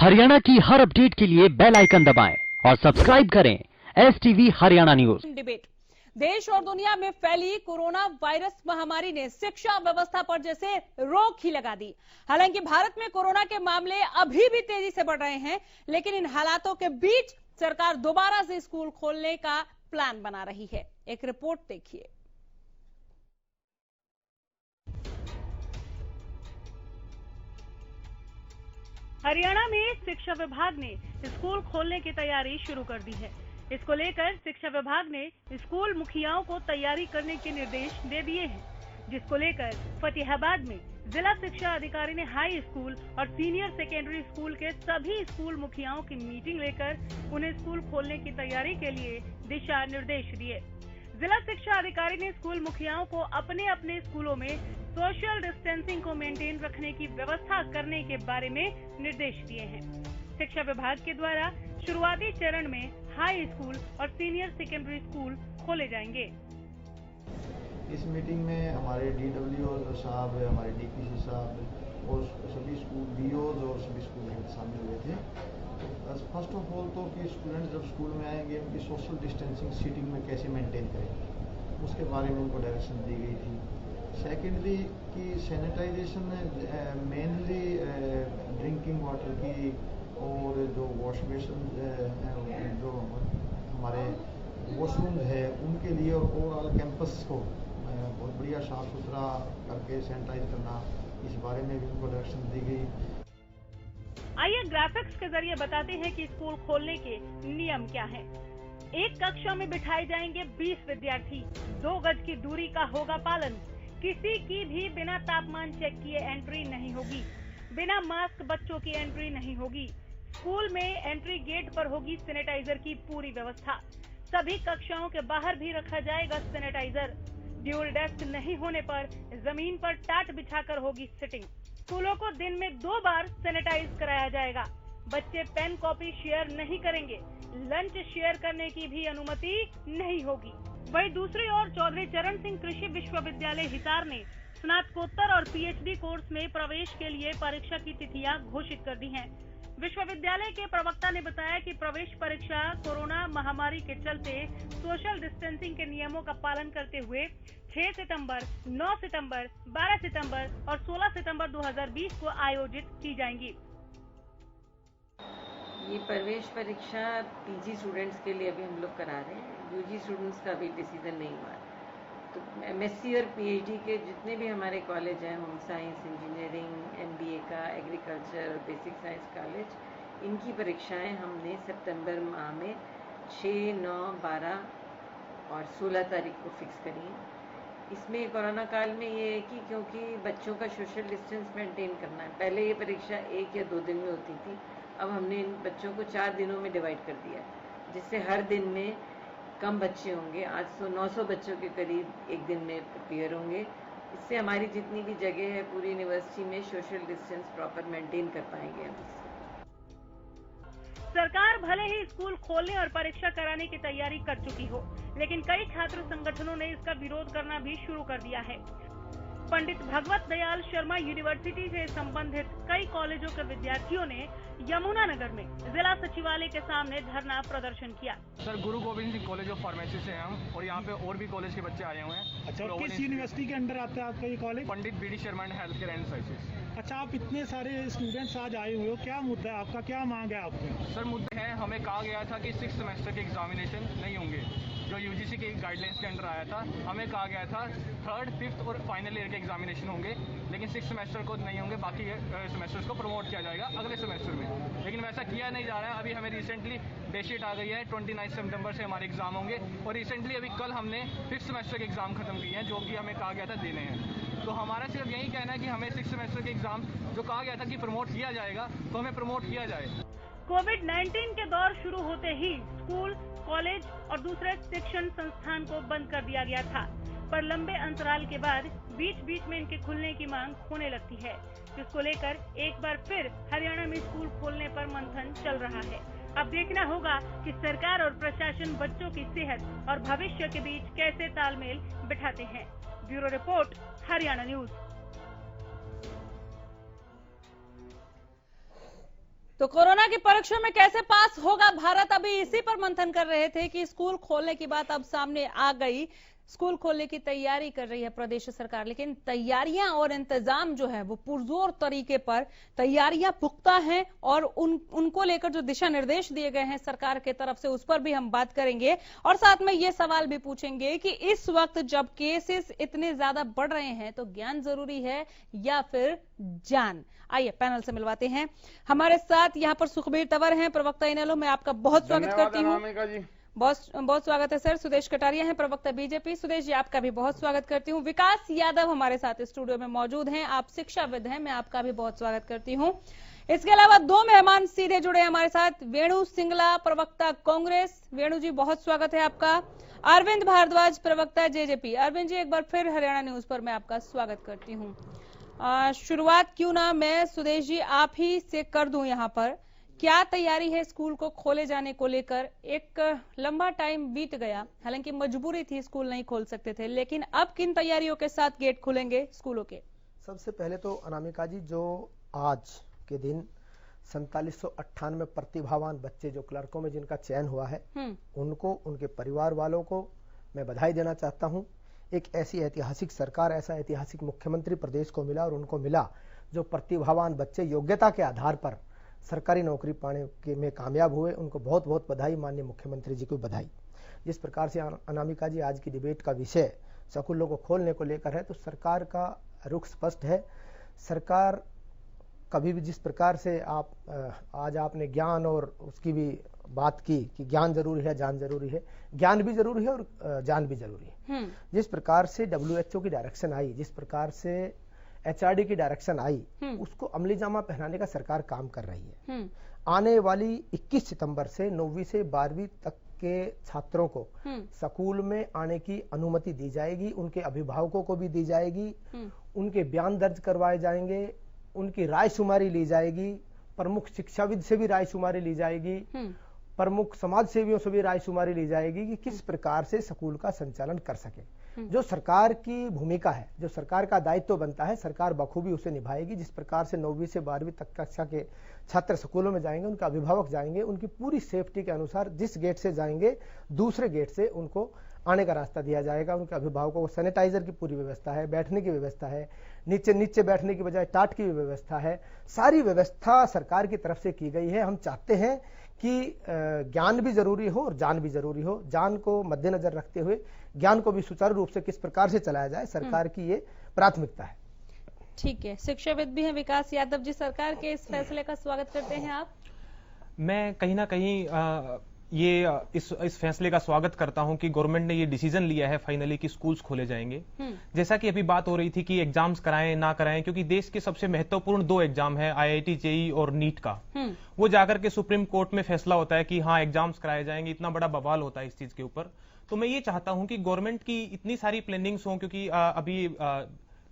हरियाणा की हर अपडेट के लिए बेल आइकन दबाएं और सब्सक्राइब करें STV हरियाणा न्यूज। डिबेट। देश और दुनिया में फैली कोरोना वायरस महामारी ने शिक्षा व्यवस्था पर जैसे रोक ही लगा दी। हालांकि भारत में कोरोना के मामले अभी भी तेजी से बढ़ रहे हैं, लेकिन इन हालातों के बीच सरकार दोबारा से स्कूल खोलने का प्लान बना रही है। एक रिपोर्ट देखिए। हरियाणा में शिक्षा विभाग ने स्कूल खोलने की तैयारी शुरू कर दी है। इसको लेकर शिक्षा विभाग ने स्कूल मुखियाओं को तैयारी करने के निर्देश दे दिए हैं, जिसको लेकर फतेहाबाद में जिला शिक्षा अधिकारी ने हाई स्कूल और सीनियर सेकेंडरी स्कूल के सभी स्कूल मुखियाओं की मीटिंग लेकर उन्हें स्कूल खोलने की तैयारी के लिए दिशा निर्देश दिए। जिला शिक्षा अधिकारी ने स्कूल मुखियाओं को अपने अपने स्कूलों में सोशल डिस्टेंसिंग को मेंटेन रखने की व्यवस्था करने के बारे में निर्देश दिए हैं। शिक्षा विभाग के द्वारा शुरुआती चरण में हाई स्कूल और सीनियर सेकेंडरी स्कूल खोले जाएंगे। इस मीटिंग में हमारे DWO साहब, हमारे DPC साहब और सभी स्कूल BOs और सभी स्कूल हेड शामिल हुए थे। फर्स्ट ऑफ ऑल तो कि स्टूडेंट्स जब स्कूल में आएंगे उनकी सोशल डिस्टेंसिंग सीटिंग में कैसे मेंटेन करें, उसके बारे में उनको डायरेक्शन दी गई थी। सेकेंडली कि सैनिटाइजेशन मेनली ड्रिंकिंग वाटर की और जो वॉश बेसिन जो हमारे वॉशरूम है उनके लिए और ओवरऑल कैंपस को बहुत बढ़िया साफ सुथरा करके सैनिटाइज करना, इस बारे में भी उनको डायरेक्शन दी गई। आइए ग्राफिक्स के जरिए बताते हैं कि स्कूल खोलने के नियम क्या हैं। एक कक्षा में बिठाए जाएंगे 20 विद्यार्थी, 2 गज की दूरी का होगा पालन, किसी की भी बिना तापमान चेक किए एंट्री नहीं होगी, बिना मास्क बच्चों की एंट्री नहीं होगी। स्कूल में एंट्री गेट पर होगी सैनिटाइजर की पूरी व्यवस्था। सभी कक्षाओं के बाहर भी रखा जाएगा सैनिटाइजर। ड्यूल डेस्क नहीं होने पर जमीन पर टाट बिछाकर होगी सिटिंग। स्कूलों को दिन में 2 बार सैनिटाइज कराया जाएगा। बच्चे पेन कॉपी शेयर नहीं करेंगे, लंच शेयर करने की भी अनुमति नहीं होगी। वहीं दूसरी ओर चौधरी चरण सिंह कृषि विश्वविद्यालय हिसार ने स्नातकोत्तर और PhD कोर्स में प्रवेश के लिए परीक्षा की तिथियां घोषित कर दी हैं। विश्वविद्यालय के प्रवक्ता ने बताया कि प्रवेश परीक्षा कोरोना महामारी के चलते सोशल डिस्टेंसिंग के नियमों का पालन करते हुए 6 सितंबर, 9 सितंबर, 12 सितंबर और 16 सितंबर 2020 को आयोजित की जाएंगी। ये प्रवेश परीक्षा PG स्टूडेंट्स के लिए अभी हम लोग करा रहे हैं। UG स्टूडेंट्स का अभी डिसीजन नहीं हुआ। तो MSc और PhD के जितने भी हमारे कॉलेज हैं, होम साइंस, इंजीनियरिंग, MBA का, एग्रीकल्चर और बेसिक साइंस कॉलेज, इनकी परीक्षाएं हमने सितंबर माह में 6, 9, 12 और 16 तारीख को फिक्स करी हैं। इसमें कोरोना काल में ये है कि क्योंकि बच्चों का सोशल डिस्टेंस मेंटेन करना है, पहले ये परीक्षा 1 या 2 दिन में होती थी, अब हमने इन बच्चों को 4 दिनों में डिवाइड कर दिया, जिससे हर दिन में कम बच्चे होंगे। 800-900 बच्चों के करीब एक दिन में अपियर होंगे। इससे हमारी जितनी भी जगह है पूरी यूनिवर्सिटी में सोशल डिस्टेंस प्रॉपर मेंटेन कर पाएंगे हम। सरकार भले ही स्कूल खोलने और परीक्षा कराने की तैयारी कर चुकी हो, लेकिन कई छात्र संगठनों ने इसका विरोध करना भी शुरू कर दिया है। पंडित भगवत दयाल शर्मा यूनिवर्सिटी से संबंधित कई कॉलेजों के विद्यार्थियों ने यमुनानगर में जिला सचिवालय के सामने धरना प्रदर्शन किया। Sir, Guru Govind Singh college of pharmacy से हैं हम, और यहाँ पे और भी कॉलेज के बच्चे आए हुए हैं। अच्छा, किस यूनिवर्सिटी के अंडर आता है आपका ये college? Pandit BD Sharma health care and sciences. अच्छा, आप इतने सारे स्टूडेंट्स आज आए हुए हो, क्या मुद्दा है आपका, क्या मांग है आपकी? सर, मुद्दा है, हमें कहा गया था कि 6 सेमेस्टर के एग्जामिनेशन नहीं होंगे, जो UGC के गाइडलाइंस के अंडर आया था। हमें कहा गया था 3rd, 5th और फाइनल ईयर के एग्जामिनेशन होंगे, लेकिन 6 सेमेस्टर को नहीं होंगे, बाकी सेमेस्टर्स को प्रमोट किया जाएगा अगले सेमेस्टर में, लेकिन वैसा किया नहीं जा रहा है। अभी हमें रिसेंटली डेट शीट आ गई है, 29 सितंबर से हमारे एग्जाम होंगे, और रिसेंटली अभी कल हमने 5th सेमेस्टर के एग्जाम खत्म किए हैं, जो कि हमें कहा गया था देने हैं। तो हमारा सिर्फ यही कहना है कि हमें 6 सेमेस्टर के एग्जाम जो कहा गया था कि प्रमोट किया जाएगा, तो हमें प्रमोट किया जाए। कोविड-19 के दौर शुरू होते ही स्कूल, कॉलेज और दूसरे शिक्षण संस्थान को बंद कर दिया गया था, पर लंबे अंतराल के बाद बीच बीच में इनके खुलने की मांग होने लगती है, जिसको लेकर एक बार फिर हरियाणा में स्कूल खोलने पर मंथन चल रहा है। अब देखना होगा कि सरकार और प्रशासन बच्चों की सेहत और भविष्य के बीच कैसे तालमेल बिठाते हैं। Bureau report, Haryana news. तो कोरोना की परीक्षा में कैसे पास होगा भारत, अभी इसी पर मंथन कर रहे थे कि स्कूल खोलने की बात अब सामने आ गई। स्कूल खोलने की तैयारी कर रही है प्रदेश सरकार, लेकिन तैयारियां और इंतजाम जो है वो पुरजोर तरीके पर तैयारियां पुख्ता हैं और उनको लेकर जो दिशा निर्देश दिए गए हैं सरकार के तरफ से, उस पर भी हम बात करेंगे। और साथ में ये सवाल भी पूछेंगे कि इस वक्त जब केसेस इतने ज्यादा बढ़ रहे हैं तो ज्ञान जरूरी है या फिर जान। आइए पैनल से मिलवाते हैं। हमारे साथ यहाँ पर सुखबीर तंवर हैं, प्रवक्ता इनेलो। मैं आपका बहुत स्वागत करती हूँ। बहुत स्वागत है सर। सुदेश कटारिया हैं, प्रवक्ता बीजेपी। सुदेश जी, आपका भी बहुत स्वागत करती हूँ। विकास यादव हमारे साथ स्टूडियो में मौजूद हैं, आप शिक्षाविद हैं, मैं आपका भी बहुत स्वागत करती हूँ। इसके अलावा दो मेहमान सीधे जुड़े हैं हमारे साथ, वेणु सिंगला, प्रवक्ता कांग्रेस। वेणु जी, बहुत स्वागत है आपका। अरविंद भारद्वाज, प्रवक्ता जेजेपी। अरविंद जी, एक बार फिर हरियाणा न्यूज पर मैं आपका स्वागत करती हूँ। शुरुआत क्यों ना मैं सुदेश जी आप ही से कर दूं। यहाँ पर क्या तैयारी है स्कूल को खोले जाने को लेकर? एक लंबा टाइम बीत गया, हालांकि मजबूरी थी, स्कूल नहीं खोल सकते थे, लेकिन अब किन तैयारियों के साथ गेट खुलेंगे स्कूलों के? सबसे पहले तो अनामिका जी, जो आज के दिन 4798 प्रतिभावान बच्चे जो क्लर्कों में जिनका चयन हुआ है, उनको, उनके परिवार वालों को मैं बधाई देना चाहता हूं। एक ऐसी ऐतिहासिक सरकार, ऐसा ऐतिहासिक मुख्यमंत्री प्रदेश को मिला और उनको मिला जो प्रतिभावान बच्चे योग्यता के आधार पर सरकारी नौकरी पाने में कामयाब हुए। उनको बहुत बहुत बधाई, माननीय मुख्यमंत्री जी को बधाई। जिस प्रकार से अनामिका जी आज की डिबेट का विषय स्कूलों को खोलने को लेकर है, तो सरकार का रुख स्पष्ट है। सरकार कभी भी जिस प्रकार से आज आपने ज्ञान और उसकी भी बात की कि ज्ञान जरूरी है, जान जरूरी है, ज्ञान भी जरूरी है और जान भी जरूरी है। जिस प्रकार से WHO की डायरेक्शन आई, जिस प्रकार से HRD की डायरेक्शन आई, उसको अमली जामा पहनाने का सरकार काम कर रही है। आने वाली 21 सितंबर से 9वीं से 12वीं तक के छात्रों को स्कूल में आने की अनुमति दी जाएगी, उनके अभिभावकों को भी दी जाएगी, उनके बयान दर्ज करवाए जाएंगे, उनकी राय शुमारी ली जाएगी, प्रमुख शिक्षाविद से भी राय शुमारी ली जाएगी, प्रमुख समाज सेवियों से भी राय शुमारी ली जाएगी कि किस प्रकार से स्कूल का संचालन कर सके। जो सरकार की भूमिका है, जो सरकार का दायित्व बनता है, सरकार बखूबी उसे निभाएगी। जिस प्रकार से 9वीं से 12वीं तक कक्षा के छात्र स्कूलों में जाएंगे, उनके अभिभावक जाएंगे, उनकी पूरी सेफ्टी के अनुसार जिस गेट से जाएंगे दूसरे गेट से उनको आने का रास्ता दिया जाएगा। उनके अभिभावकों को सैनिटाइजर की पूरी व्यवस्था है, बैठने की व्यवस्था है, नीचे बैठने की बजाय टाट की भी व्यवस्था है। सारी व्यवस्था सरकार की तरफ से की गई है। हम चाहते हैं कि ज्ञान भी जरूरी हो और जान भी जरूरी हो। जान को मद्देनजर रखते हुए ज्ञान को भी सुचारू रूप से किस प्रकार से चलाया जाए, सरकार की ये प्राथमिकता है। ठीक है, शिक्षाविद भी हैं विकास यादव जी, सरकार के इस फैसले का स्वागत करते हैं आप? मैं कहीं ना कहीं इस फैसले का स्वागत करता हूं कि गवर्नमेंट ने ये डिसीजन लिया है फाइनली कि स्कूल्स खोले जाएंगे। जैसा कि अभी बात हो रही थी कि एग्जाम्स कराएं ना कराएं, क्योंकि देश के सबसे महत्वपूर्ण 2 एग्जाम है, IIT JEE और नीट का, वो जाकर के सुप्रीम कोर्ट में फैसला होता है कि हाँ एग्जाम्स कराए जाएंगे। इतना बड़ा बवाल होता है इस चीज के ऊपर। तो मैं ये चाहता हूं कि गवर्नमेंट की इतनी सारी प्लानिंग्स हों, क्योंकि अभी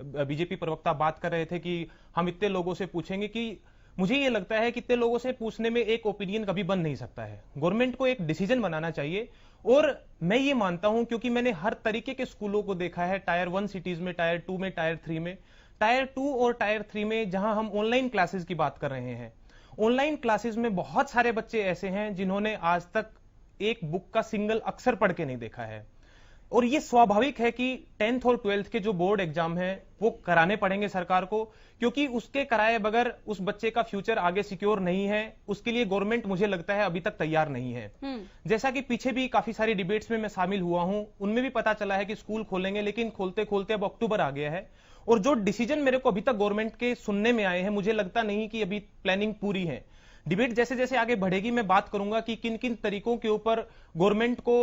बीजेपी प्रवक्ता बात कर रहे थे कि हम इतने लोगों से पूछेंगे, कि मुझे ये लगता है कि इतने लोगों से पूछने में एक ओपिनियन कभी बन नहीं सकता है। गवर्नमेंट को एक डिसीजन बनाना चाहिए। और मैं ये मानता हूं, क्योंकि मैंने हर तरीके के स्कूलों को देखा है, टायर 1 सिटीज में, टायर 2 में, टायर 3 में। टायर 2 और टायर 3 में जहां हम ऑनलाइन क्लासेस की बात कर रहे हैं, ऑनलाइन क्लासेस में बहुत सारे बच्चे ऐसे हैं जिन्होंने आज तक एक बुक का सिंगल अक्षर पढ़ के नहीं देखा है। और ये स्वाभाविक है कि 10th और 12th के जो बोर्ड एग्जाम है वो कराने पड़ेंगे सरकार को, क्योंकि उसके कराए बगैर उस बच्चे का फ्यूचर आगे सिक्योर नहीं है। उसके लिए गवर्नमेंट मुझे लगता है अभी तक तैयार नहीं है। जैसा कि पीछे भी काफी सारी डिबेट्स में मैं शामिल हुआ हूं, उनमें भी पता चला है कि स्कूल खोलेंगे, लेकिन खोलते खोलते अब अक्टूबर आ गया है। और जो डिसीजन मेरे को अभी तक गवर्नमेंट के सुनने में आए हैं, मुझे लगता नहीं कि अभी प्लानिंग पूरी है। डिबेट जैसे जैसे आगे बढ़ेगी मैं बात करूंगा कि किन किन तरीकों के ऊपर गवर्नमेंट को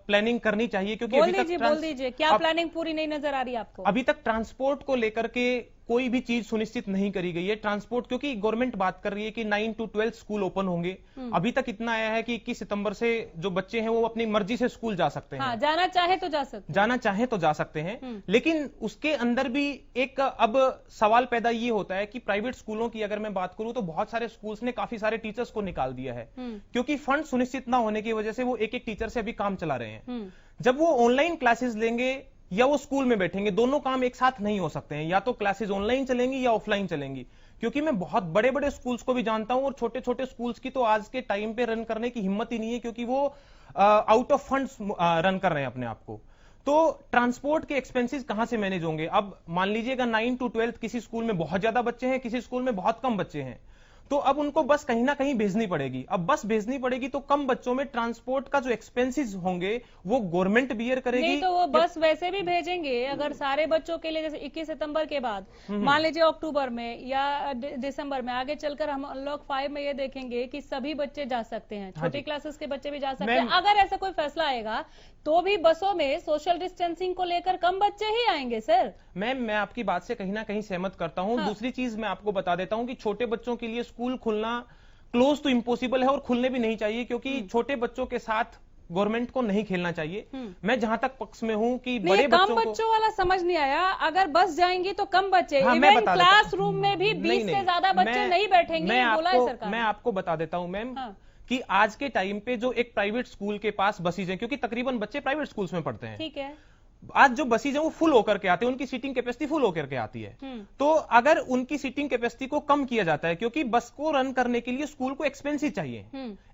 प्लानिंग करनी चाहिए, क्योंकि बोल दीजिए क्या प्लानिंग पूरी नहीं नजर आ रही आपको? अभी तक ट्रांसपोर्ट को लेकर के कोई भी चीज सुनिश्चित नहीं करी गई है। ट्रांसपोर्ट, क्योंकि गवर्नमेंट बात कर रही है कि 9 to 12 स्कूल ओपन होंगे। अभी तक इतना आया है कि 21 सितंबर से जो बच्चे हैं वो अपनी मर्जी से स्कूल जा सकते हैं। जाना चाहे तो जा सकते हैं। लेकिन उसके अंदर भी एक अब सवाल पैदा ये होता है कि प्राइवेट स्कूलों की अगर मैं बात करूं तो बहुत सारे स्कूल्स ने काफी सारे टीचर्स को निकाल दिया है, क्योंकि फंड सुनिश्चित ना होने की वजह से वो एक एक टीचर से अभी काम चला रहे हैं। जब वो ऑनलाइन क्लासेस लेंगे या वो स्कूल में बैठेंगे, दोनों काम एक साथ नहीं हो सकते हैं। या तो क्लासेस ऑनलाइन चलेंगी या ऑफलाइन चलेंगी, क्योंकि मैं बहुत बड़े बड़े स्कूल्स को भी जानता हूं और छोटे छोटे स्कूल्स की तो आज के टाइम पे रन करने की हिम्मत ही नहीं है, क्योंकि वो आउट ऑफ फंड्स रन कर रहे हैं अपने आप को। तो ट्रांसपोर्ट के एक्सपेंसेस कहां से मैनेज होंगे? अब मान लीजिएगा 9 to 12 किसी स्कूल में बहुत ज्यादा बच्चे हैं, किसी स्कूल में बहुत कम बच्चे हैं, तो अब उनको बस कहीं ना कहीं भेजनी पड़ेगी। अब बस भेजनी पड़ेगी तो कम बच्चों में ट्रांसपोर्ट का जो एक्सपेंसेस होंगे वो गवर्नमेंट बियर करेगी। नहीं तो वो बस वैसे भी भेजेंगे अगर सारे बच्चों के लिए, जैसे 21 सितंबर के बाद मान लीजिए अक्टूबर में या दिसंबर में, आगे चलकर हम अनलॉक 5 में ये देखेंगे कि सभी बच्चे जा सकते हैं, छोटी क्लासेस के बच्चे भी जा सकते हैं। अगर ऐसा कोई फैसला आएगा तो भी बसों में सोशल डिस्टेंसिंग को लेकर कम बच्चे ही आएंगे सर। मैम मैं आपकी बात से कहीं ना कहीं सहमत करता हूं। दूसरी चीज मैं आपको बता देता हूं कि छोटे बच्चों के लिए स्कूल खुलना क्लोज टू इम्पॉसिबल है और खुलने भी नहीं चाहिए, क्योंकि छोटे बच्चों के साथ गवर्नमेंट को नहीं खेलना चाहिए। मैं जहां तक पक्ष में हूं कि बड़े कम बच्चों वाला समझ नहीं आया। अगर बस जाएंगी तो कम बच्चे, इवन क्लासरूम में भी 20 से ज्यादा बच्चे नहीं बैठेंगे, बोला है सरकार। मैं आपको बता देता हूं मैम कि आज के टाइम पे जो एक प्राइवेट स्कूल के पास बसेज हैं, क्योंकि तकरीबन बच्चे प्राइवेट स्कूल्स में पढ़ते हैं, ठीक है, आज जो बसेज हैं वो फुल होकर के आते हैं, उनकी सीटिंग कैपेसिटी फुल होकर के आती है। तो अगर उनकी सीटिंग कैपेसिटी को कम किया जाता है, क्योंकि बस को रन करने के लिए स्कूल को एक्सपेंसेस चाहिए,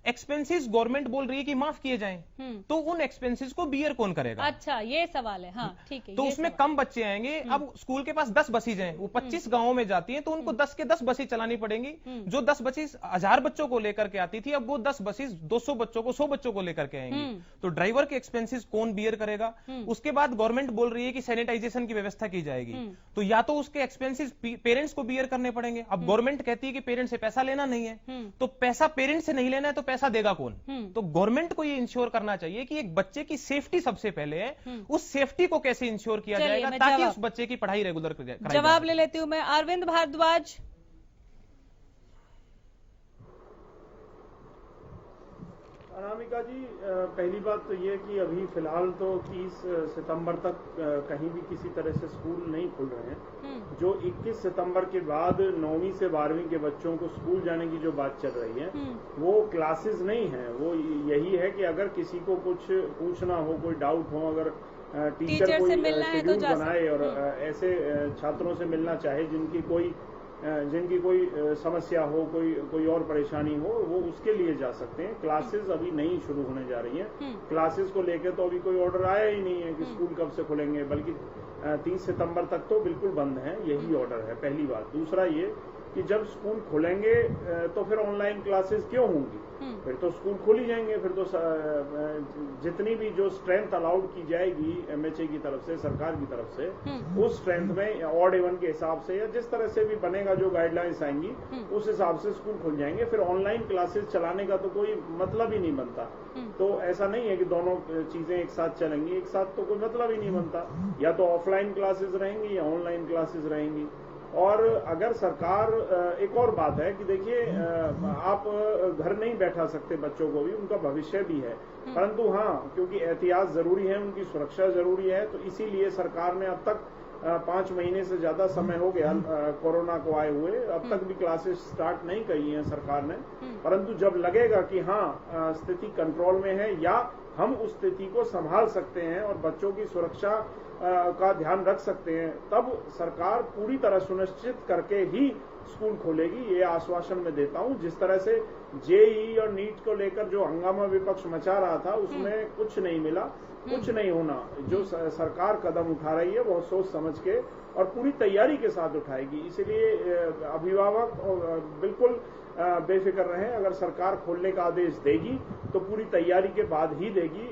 एक्सपेंसेस गवर्नमेंट बोल रही है कि माफ किए जाएं, तो उन एक्सपेंसेस को बियर कौन करेगा? अच्छा ये सवाल है। हाँ ठीक है। तो उसमें कम बच्चे आएंगे। अब स्कूल के पास 10 बसेज हैं, वो 25 गांवों में जाती हैं, तो उनको 10 के 10 बसेज चलानी पड़ेंगी। जो 10 बसेज 1000 बच्चों को लेकर के आती थी, अब वो 10 बसेज 200 बच्चों को 100 बच्चों को लेकर के आएंगी। तो ड्राइवर के एक्सपेंसेस कौन बियर करेगा? उसके बाद गवर्नमेंट बोल रही है कि सैनिटाइजेशन की व्यवस्था की जाएगी, तो या तो उसके एक्सपेंसेस पेरेंट्स को बियर करने पड़ेंगे। अब गवर्नमेंट कहती है कि पेरेंट्स से पैसा लेना नहीं है, तो पैसा पेरेंट्स से नहीं लेना है तो पैसा देगा कौन? तो गवर्नमेंट को ये इंश्योर करना चाहिए कि एक बच्चे की सेफ्टी सबसे पहले है, उस सेफ्टी को कैसे इंश्योर किया जाएगा ताकि उस बच्चे की पढ़ाई रेगुलर कराई जाए। जवाब ले लेती हूं मैं। अरविंद भारद्वाज, अनामिका जी, पहली बात तो ये कि अभी फिलहाल तो 30 सितंबर तक कहीं भी किसी तरह से स्कूल नहीं खुल रहे हैं। जो 21 सितंबर के बाद 9वीं से 12वीं के बच्चों को स्कूल जाने की जो बात चल रही है वो क्लासेस नहीं है, वो यही है कि अगर किसी को कुछ पूछना हो, कोई डाउट हो, अगर टीचर कोई शेड्यूल बनाए और ऐसे छात्रों से मिलना चाहे जिनकी कोई समस्या हो, कोई और परेशानी हो, वो उसके लिए जा सकते हैं। क्लासेस अभी नहीं शुरू होने जा रही हैं। क्लासेस को लेकर तो अभी कोई ऑर्डर आया ही नहीं है कि स्कूल कब से खुलेंगे, बल्कि 30 सितंबर तक तो बिल्कुल बंद है, यही ऑर्डर है, पहली बात। दूसरा ये कि जब स्कूल खुलेंगे तो फिर ऑनलाइन क्लासेस क्यों होंगी? फिर तो स्कूल खुल ही जाएंगे, फिर तो जितनी भी जो स्ट्रेंथ अलाउड की जाएगी MHA की तरफ से, सरकार की तरफ से, उस स्ट्रेंथ में ऑड इवन के हिसाब से या जिस तरह से भी बनेगा, जो गाइडलाइंस आएंगी उस हिसाब से स्कूल खुल जाएंगे। फिर ऑनलाइन क्लासेस चलाने का तो कोई मतलब ही नहीं बनता। तो ऐसा नहीं है कि दोनों चीजें एक साथ चलेंगी, एक साथ तो कोई मतलब ही नहीं बनता। या तो ऑफलाइन क्लासेस रहेंगी या ऑनलाइन क्लासेस रहेंगी। और अगर सरकार, एक और बात है कि देखिए, आप घर नहीं बैठा सकते बच्चों को भी, उनका भविष्य भी है, परंतु हाँ, क्योंकि एहतियात जरूरी है, उनकी सुरक्षा जरूरी है, तो इसीलिए सरकार ने अब तक 5 महीने से ज्यादा समय हो गया कोरोना को आए हुए, अब तक भी क्लासेस स्टार्ट नहीं करी हैं सरकार ने। परंतु जब लगेगा कि हाँ स्थिति कंट्रोल में है या हम उस स्थिति को संभाल सकते हैं और बच्चों की सुरक्षा का ध्यान रख सकते हैं, तब सरकार पूरी तरह सुनिश्चित करके ही स्कूल खोलेगी, ये आश्वासन मैं देता हूं। जिस तरह से JEE और नीट को लेकर जो हंगामा विपक्ष मचा रहा था, उसमें कुछ नहीं मिला, कुछ नहीं होना। जो सरकार कदम उठा रही है वो सोच समझ के और पूरी तैयारी के साथ उठाएगी। इसलिए अभिभावक बिल्कुल बेफिक्र रहें। अगर सरकार खोलने का आदेश देगी तो पूरी तैयारी के बाद ही देगी,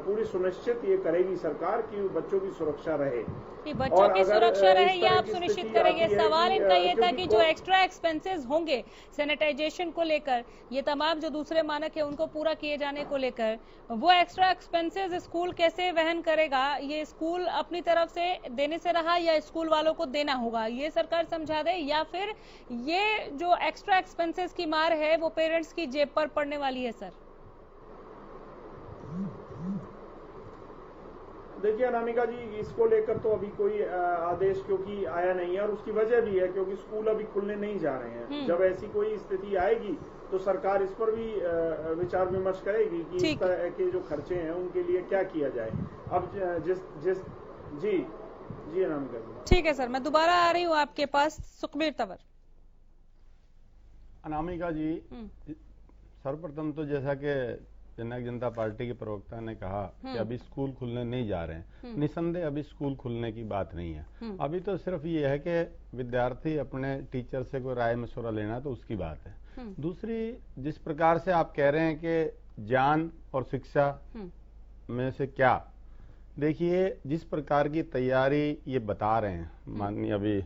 पूरी सुनिश्चित ये करेगी सरकार कि बच्चों की सुरक्षा रहे। कि बच्चों की सुरक्षा रहे ये आप सुनिश्चित करेंगे। सवाल इनका ये था कि जो एक्स्ट्रा एक्सपेंसेस होंगे सैनिटाइजेशन को लेकर, ये तमाम जो दूसरे मानक है उनको पूरा किए जाने को लेकर, वो एक्स्ट्रा एक्सपेंसेस स्कूल कैसे वहन करेगा? ये स्कूल अपनी तरफ से देने से रहा या स्कूल वालों को देना होगा, ये सरकार समझा दे, या फिर ये जो एक्स्ट्रा एक्सपेंसेस की मार है वो पेरेंट्स की जेब पर पड़ने वाली है? सर देखिए अनामिका जी, इसको लेकर तो अभी कोई आदेश क्योंकि आया नहीं है, और उसकी वजह भी है क्योंकि स्कूल अभी खुलने नहीं जा रहे हैं। जब ऐसी कोई स्थिति आएगी तो सरकार इस पर भी विचार विमर्श करेगी कि इस तरह के जो खर्चे हैं उनके लिए क्या किया जाए। अब जी अनामिका जी। ठीक है सर, मैं दोबारा आ रही हूँ आपके पास। सुखबीर तंवर। अनामिका जी, सर्वप्रथम तो जैसा कि जननायक जनता पार्टी के प्रवक्ता ने कहा कि अभी स्कूल खुलने नहीं जा रहे हैं, निसंदेह अभी स्कूल खुलने की बात नहीं है। अभी तो सिर्फ ये है कि विद्यार्थी अपने टीचर से कोई राय मशवरा लेना तो उसकी बात है। दूसरी, जिस प्रकार से आप कह रहे हैं कि ज्ञान और शिक्षा में से क्या, देखिए जिस प्रकार की तैयारी ये बता रहे हैं, माननीय अभी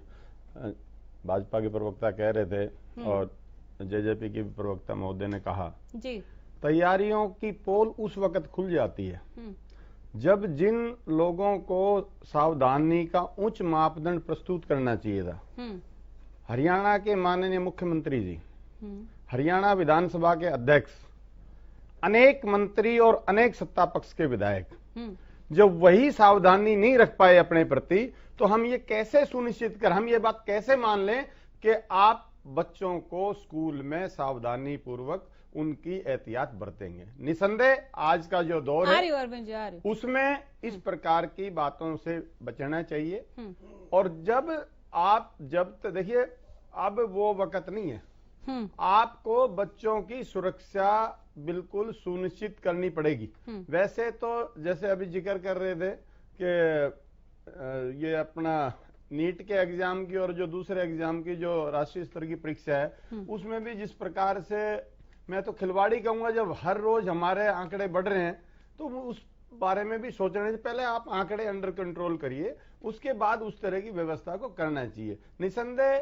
भाजपा के प्रवक्ता कह रहे थे और जेजेपी के प्रवक्ता महोदय ने कहा जी, तैयारियों की पोल उस वक्त खुल जाती है जब जिन लोगों को सावधानी का उच्च मापदंड प्रस्तुत करना चाहिए था, हरियाणा के माननीय मुख्यमंत्री जी, हरियाणा विधानसभा के अध्यक्ष, अनेक मंत्री और अनेक सत्ता पक्ष के विधायक, जब वही सावधानी नहीं रख पाए अपने प्रति, तो हम ये कैसे सुनिश्चित कर, हम ये बात कैसे मान लें कि आप बच्चों को स्कूल में सावधानी पूर्वक उनकी एहतियात बरतेंगे। निसंदेह आज का जो दौर है उसमें इस प्रकार की बातों से बचना चाहिए। और जब देखिए अब वो वक्त नहीं है, आपको बच्चों की सुरक्षा बिल्कुल सुनिश्चित करनी पड़ेगी। वैसे तो जैसे अभी जिक्र कर रहे थे कि ये अपना नीट के एग्जाम की और जो दूसरे एग्जाम की जो राष्ट्रीय स्तर की परीक्षा है, उसमें भी जिस प्रकार से, मैं तो खिलवाड़ी कहूंगा, जब हर रोज हमारे आंकड़े बढ़ रहे हैं तो उस बारे में भी सोचना चाहिए। पहले आप आंकड़े अंडर कंट्रोल करिए, उसके बाद उस तरह की व्यवस्था को करना चाहिए। निसंदेह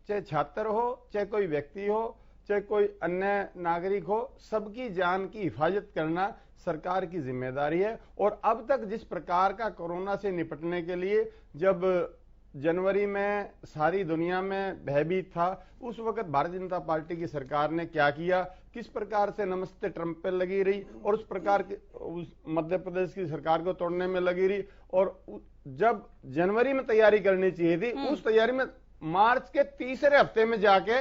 चाहे छात्र हो, चाहे कोई व्यक्ति हो, चाहे कोई अन्य नागरिक हो, सबकी जान की हिफाजत करना सरकार की जिम्मेदारी है। और अब तक जिस प्रकार का कोरोना से निपटने के लिए जब जनवरी में सारी दुनिया में भयभीत था, उस वक्त भारतीय जनता पार्टी की सरकार ने क्या किया, किस प्रकार से नमस्ते ट्रंप पे लगी रही और उस प्रकार के उस मध्य प्रदेश की सरकार को तोड़ने में लगी रही। और जब जनवरी में तैयारी करनी चाहिए थी, उस तैयारी में मार्च के तीसरे हफ्ते में जाके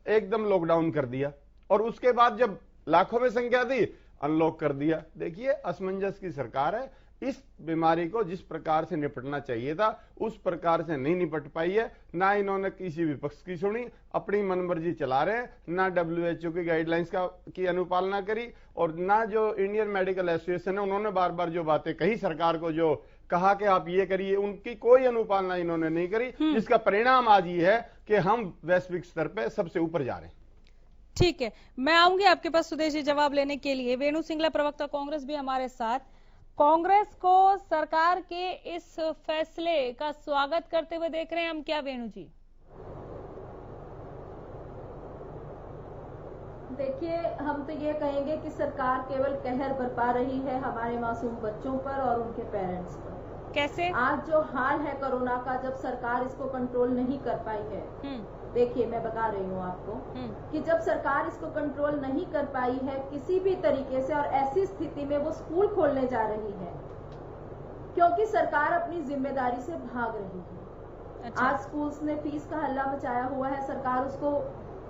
एकदम लॉकडाउन कर दिया और उसके बाद जब लाखों में संख्या थी अनलॉक कर दिया। देखिए असमंजस की सरकार है। इस बीमारी को जिस प्रकार से निपटना चाहिए था उस प्रकार से नहीं निपट पाई है। ना इन्होंने किसी विपक्ष की सुनी, अपनी मनमर्जी चला रहे हैं, ना WHO की गाइडलाइंस की अनुपालना करी और ना जो इंडियन मेडिकल एसोसिएशन है उन्होंने बार बार जो बातें कही सरकार को, जो कहा कि आप ये करिए, उनकी कोई अनुपालना इन्होंने नहीं करी, जिसका परिणाम आज ये है कि हम वैश्विक स्तर पर सबसे ऊपर जा रहे हैं। ठीक है, मैं आऊंगी आपके पास सुदेश जी जवाब लेने के लिए। वेणु सिंगला प्रवक्ता कांग्रेस भी हमारे साथ। कांग्रेस को सरकार के इस फैसले का स्वागत करते हुए देख रहे हैं हम क्या वेणु जी? देखिए, हम तो ये कहेंगे कि सरकार केवल कहर बरपा रही है हमारे मासूम बच्चों पर और उनके पेरेंट्स पर। कैसे? आज जो हाल है कोरोना का, जब सरकार इसको कंट्रोल नहीं कर पाई है, देखिए मैं बता रही हूँ आपको कि जब सरकार इसको कंट्रोल नहीं कर पाई है किसी भी तरीके से, और ऐसी स्थिति में वो स्कूल खोलने जा रही है क्योंकि सरकार अपनी जिम्मेदारी से भाग रही है। अच्छा। आज स्कूल्स ने फीस का हल्ला मचाया हुआ है, सरकार उसको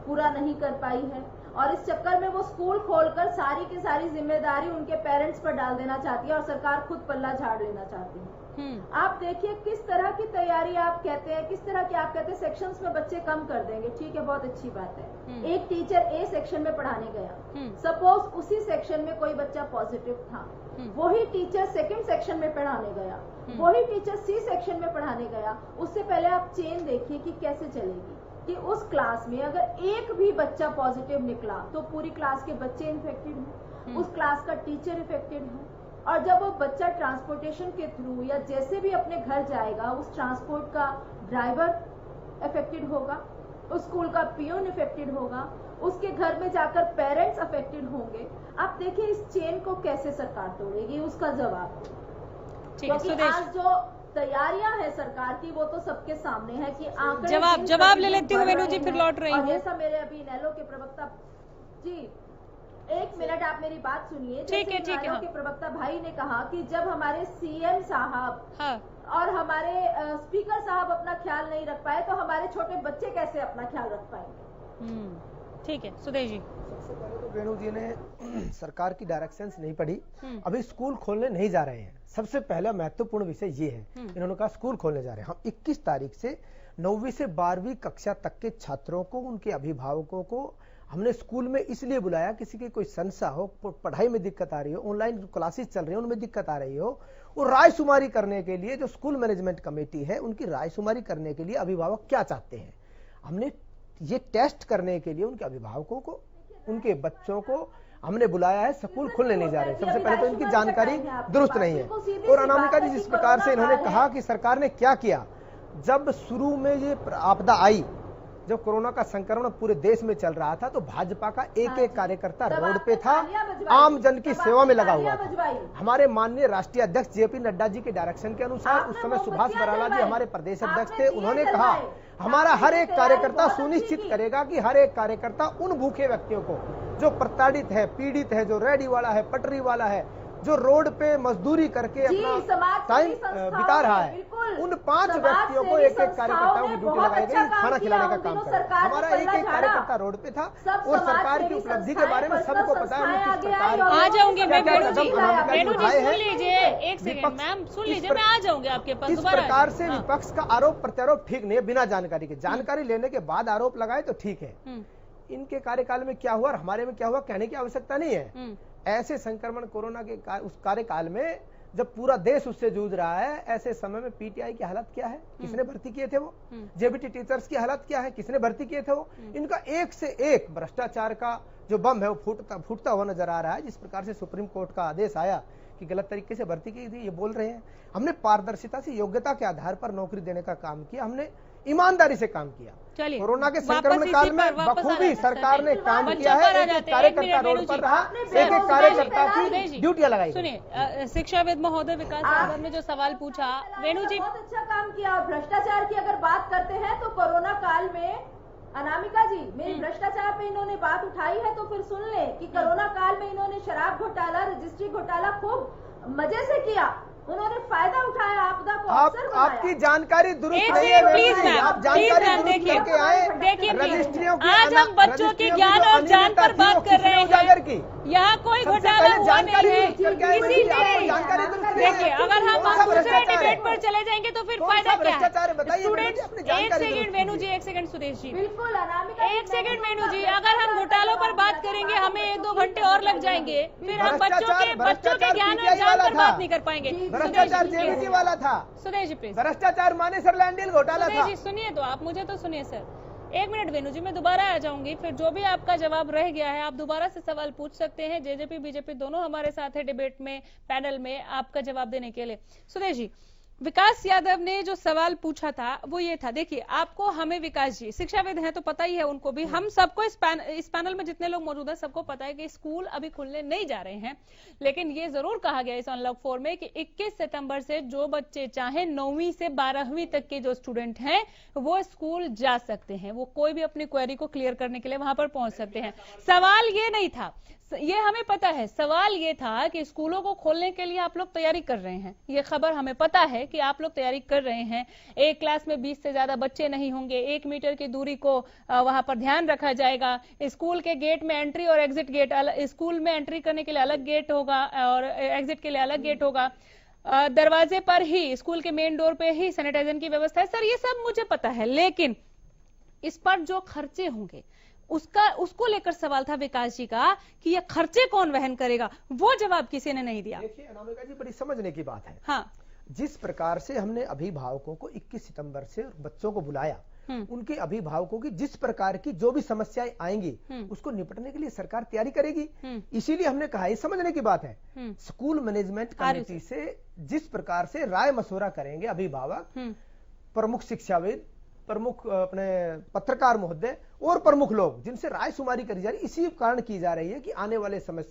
पूरा नहीं कर पाई है और इस चक्कर में वो स्कूल खोलकर सारी की सारी जिम्मेदारी उनके पेरेंट्स पर डाल देना चाहती है और सरकार खुद पल्ला झाड़ लेना चाहती है। आप देखिए किस तरह की तैयारी आप कहते हैं, किस तरह की आप कहते हैं सेक्शंस में बच्चे कम कर देंगे, ठीक है, बहुत अच्छी बात है। एक टीचर ए सेक्शन में पढ़ाने गया, सपोज उसी सेक्शन में कोई बच्चा पॉजिटिव था, वही टीचर सेकंड सेक्शन में पढ़ाने गया, वही टीचर सी सेक्शन में पढ़ाने गया, उससे पहले आप चेन देखिए कि कैसे चलेगी कि उस क्लास में अगर एक भी बच्चा पॉजिटिव निकला तो पूरी क्लास के बच्चे इन्फेक्टेड हैं, उस क्लास का टीचर इन्फेक्टेड है और जब वो बच्चा ट्रांसपोर्टेशन के थ्रू या जैसे भी अपने घर जाएगा उस ट्रांसपोर्ट का ड्राइवर अफेक्टेड होगा, उस स्कूल का पियोन अफेक्टेड होगा, उसके घर में जाकर पेरेंट्स अफेक्टेड होंगे। आप देखिए इस चेन को कैसे सरकार तोड़ेगी, उसका जवाब क्योंकि आज जो तैयारियां है सरकार की वो तो सबके सामने है कि आंकड़े जवाब ले लेती हूँ वेणु जी, फिर लौट रही हूँ। जैसा मेरे अभी इनेलो के प्रवक्ता जी, एक मिनट आप मेरी बात सुनिए। ठीक है। के प्रवक्ता भाई ने कहा कि जब हमारे सीएम साहब और हमारे स्पीकर साहब अपना ख्याल नहीं रख पाए तो हमारे छोटे बच्चे कैसे अपना ख्याल रख पाएंगे। ठीक है सुदेश जी। सबसे पहले तो वेणु जी ने सरकार की डायरेक्शंस नहीं पढ़ी, अभी स्कूल खोलने नहीं जा रहे हैं। सबसे पहला महत्वपूर्ण विषय ये है, इन्होंने कहा स्कूल खोलने जा रहे हैं। हम 21 तारीख से 9वीं से 12वीं कक्षा तक के छात्रों को, उनके अभिभावकों को हमने स्कूल में इसलिए बुलाया, किसी की कोई संस्था हो, पढ़ाई में दिक्कत आ रही हो, ऑनलाइन क्लासेस चल रही हो, उनमें दिक्कत आ रही हो, और रायशुमारी करने के लिए जो स्कूल मैनेजमेंट कमेटी है उनकी रायशुमारी करने के लिए अभिभावक क्या चाहते हैं, हमने ये टेस्ट करने के लिए उनके अभिभावकों को, उनके बच्चों को हमने बुलाया है। स्कूल खुलने नहीं जा रहे, सबसे पहले तो इनकी जानकारी दुरुस्त नहीं है। और अनामिका जी, जिस प्रकार से इन्होंने कहा कि सरकार ने क्या किया, जब शुरू में ये आपदा आई, जब कोरोना का संक्रमण पूरे देश में चल रहा था, तो भाजपा का एक एक कार्यकर्ता रोड पे था, आम जन की सेवा में लगा हुआ था। हमारे माननीय राष्ट्रीय अध्यक्ष जेपी नड्डा जी के डायरेक्शन के अनुसार उस समय सुभाष बराला जी हमारे प्रदेश अध्यक्ष थे, उन्होंने कहा हमारा हर एक कार्यकर्ता सुनिश्चित करेगा कि हर एक कार्यकर्ता उन भूखे व्यक्तियों को, जो प्रताड़ित है, पीड़ित है, जो रेहड़ी वाला है, पटरी वाला है, जो रोड पे मजदूरी करके अपना टाइम बिता रहा है, उन 5 व्यक्तियों को एक एक कार्यकर्ताओं की ड्यूटी लगाई गई, खाना खिलाने का काम करेगा। हमारा एक एक कार्यकर्ता रोड पे था, और सरकार की उपलब्धि के बारे में सबको पता है। आ जाऊंगी मैं, वेणु जी सुन लीजिए, एक सेकंड मैम सुन लीजिए, मैं आ जाऊंगी आपके पास। इस प्रकार से विपक्ष का आरोप प्रत्यारोप ठीक नहीं है, बिना जानकारी के। जानकारी लेने के बाद आरोप लगाए तो ठीक है। इनके कार्यकाल में क्या हुआ और हमारे में क्या हुआ कहने की आवश्यकता नहीं है। ऐसे संक्रमण कोरोना के उस कार्यकाल में जब पूरा देश उससे जूझ रहा है, ऐसे समय में पीटीआई की हालत क्या है, किसने भर्ती किए थे वो, जेबीटी टीचर्स की हालत क्या है, किसने भर्ती किए थे वो। इनका एक से एक भ्रष्टाचार का जो बम है वो फूटता हुआ नजर आ रहा है। जिस प्रकार से सुप्रीम कोर्ट का आदेश आया कि गलत तरीके से भर्ती की थी, ये बोल रहे हैं। हमने पारदर्शिता से, योग्यता के आधार पर नौकरी देने का काम किया, हमने ईमानदारी से काम किया। कोरोना के संक्रमण काल में बखूबी सरकार ने काम किया है। एक कार्यकर्ता रोड पर रहा, एक एक कार्यकर्ता की ड्यूटियां लगाई। सुनिए, शिक्षाविद महोदय विकास यादव ने जो सवाल पूछा, वेणु जी बहुत अच्छा काम किया। और भ्रष्टाचार की अगर बात करते हैं तो कोरोना काल में अनामिका जी मेरी भ्रष्टाचार पे इन्होंने बात उठाई है, तो फिर सुन ले कि कोरोना काल में इन्होंने शराब घोटाला, रजिस्ट्री घोटाला खूब मजे से किया, उन्होंने फायदा उठाया, आपदा को अवसर बनाया। आपकी जानकारी दुरुस्त नहीं है, प्लीज आप जानकारी दुरुस्त करके आए। देखिए रजिस्ट्रियों की, आज हम बच्चों के ज्ञान और जान पर बात कर रहे हैं। यहाँ कोई घोटाला हुआ नहीं है, इसीलिए देखिए अगर हम दूसरे डिबेट पर चले जाएंगे तो फिर फायदा क्या है। स्टूडेंट्स, एक सेकंड वेणु जी, एक सेकंड सुदेश जी, बिल्कुल एक सेकंड वेणु जी, अगर हम घोटालों पर बात करेंगे हमें 1-2 घंटे और लग जाएंगे, फिर हम बच्चों के ज्ञान और जान पर बात नहीं कर पाएंगे। भ्रष्टाचार जेबीटी वाला था, सुदेश जी प्लीज। भ्रष्टाचार मानेसर लैंड डील घोटाला था। जी सुनिए तो आप, मुझे तो सुनिए सर, 1 मिनट वेणु जी, मैं दोबारा आ जाऊंगी, फिर जो भी आपका जवाब रह गया है आप दोबारा से सवाल पूछ सकते हैं। जेजेपी बीजेपी दोनों हमारे साथ है डिबेट में, पैनल में, आपका जवाब देने के लिए। सुदेश जी, विकास यादव ने जो सवाल पूछा था वो ये था, देखिए आपको, हमें, विकास जी शिक्षाविद हैं तो पता ही है उनको भी, हम सबको इस पैनल में जितने लोग मौजूद हैं सबको पता है कि स्कूल अभी खुलने नहीं जा रहे हैं। लेकिन ये जरूर कहा गया इस अनलॉक 4 में कि 21 सितंबर से जो बच्चे चाहें 9वीं से 12वीं तक के जो स्टूडेंट हैं वो स्कूल जा सकते हैं, वो कोई भी अपनी क्वेरी को क्लियर करने के लिए वहां पर पहुंच सकते हैं। सवाल ये नहीं था, ये हमें पता है, सवाल ये था कि स्कूलों को खोलने के लिए आप लोग तैयारी कर रहे हैं, ये खबर हमें पता है कि आप लोग तैयारी कर रहे हैं। एक क्लास में 20 से ज्यादा बच्चे नहीं होंगे, 1 मीटर की दूरी को वहां पर ध्यान रखा जाएगा। स्कूल के गेट में एंट्री और एग्जिट गेट, स्कूल में एंट्री करने के लिए अलग गेट होगा और एग्जिट के लिए अलग गेट होगा। दरवाजे पर ही, स्कूल के मेन डोर पे ही सैनिटाइजर की व्यवस्था है। सर ये सब मुझे पता है, लेकिन इस पर जो खर्चे होंगे उसको लेकर सवाल था विकास जी का कि ये खर्चे कौन वहन करेगा, वो जवाब किसी ने नहीं दिया। देखिए अनामिका जी, बड़ी समझने की बात है। हाँ, जिस प्रकार से हमने अभिभावकों को 21 सितंबर से बच्चों को बुलाया, उनके अभिभावकों की जिस प्रकार की जो भी समस्याएं आएंगी उसको निपटने के लिए सरकार तैयारी करेगी। इसीलिए हमने कहा, ये समझने की बात है, स्कूल मैनेजमेंट कमेटी से जिस प्रकार से राय मशवरा करेंगे अभिभावक, प्रमुख शिक्षाविद, प्रमुख अपने पत्रकार महोदय और प्रमुख लोग जिनसे राय शुमारी करी जा रही, इसी कारण की जा रही है कि आने वाले समय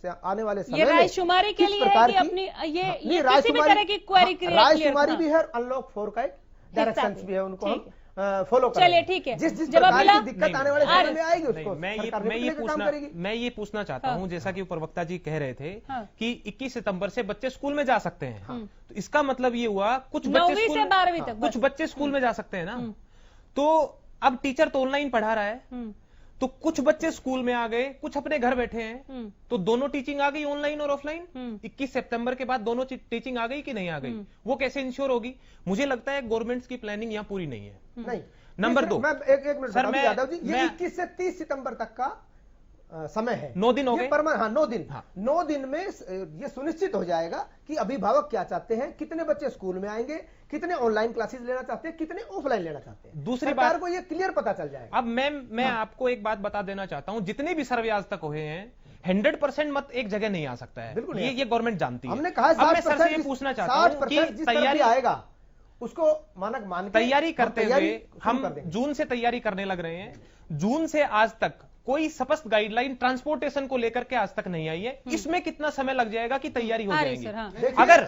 ये राय शुमारी के लिए है कि अपनी ये किसी भी तरह की क्वेरी राय शुमारी भी है, अनलॉक 4 का एक डायरेक्शन भी है, उनको हम फॉलो करें। चलिए ठीक है, जिस प्रकार की दिक्कत आने वाले समय में आएगी उसको मैं ये पूछना चाहता हूं, जैसा कि प्रवक्ता जी कह रहे थे कि 21 सितंबर से बच्चे स्कूल में जा सकते हैं, तो इसका मतलब ये हुआ कुछ बच्चे 9वीं से 12वीं तक कुछ बच्चे स्कूल में जा सकते हैं ना। तो अब टीचर तो ऑनलाइन पढ़ा रहा है, तो कुछ बच्चे स्कूल में आ गए, कुछ अपने घर बैठे हैं, तो दोनों टीचिंग आ गई, ऑनलाइन और ऑफलाइन। 21 सितंबर के बाद दोनों टीचिंग आ गई कि नहीं आ गई, वो कैसे इंश्योर होगी? मुझे लगता है गवर्नमेंट की प्लानिंग यहाँ पूरी नहीं है। नहीं। नंबर 2, एक मिनट सर, यादव जी, ये 21 से 30 सितंबर तक का समय है, 9 दिन हो गए, 9 दिन। 9 दिन में ये सुनिश्चित हो जाएगा कि अभिभावक क्या चाहते हैं, कितने बच्चे स्कूल में आएंगे, कितने ऑनलाइन क्लासेस लेना चाहते हैं, कितने ऑफलाइन लेना चाहते हैं। दूसरी बात को ये क्लियर पता चल जाएगा। अब मैं आपको एक बात बता देना चाहता हूं, जितने भी सर्वे आज तक हुए हैं 100% मत एक जगह नहीं आ सकता है, ये गवर्नमेंट जानती है। हमने कहा अब मैं सर से ये पूछना चाहता हूं कि तैयारी आएगा उसको मानक मान के तैयारी करते हुए हम जून से तैयारी करने लग रहे हैं। जून से आज तक कोई स्पष्ट गाइडलाइन ट्रांसपोर्टेशन को लेकर के आज तक नहीं आई है। इसमें कितना समय लग जाएगा कि तैयारी हो जाएगी? अगर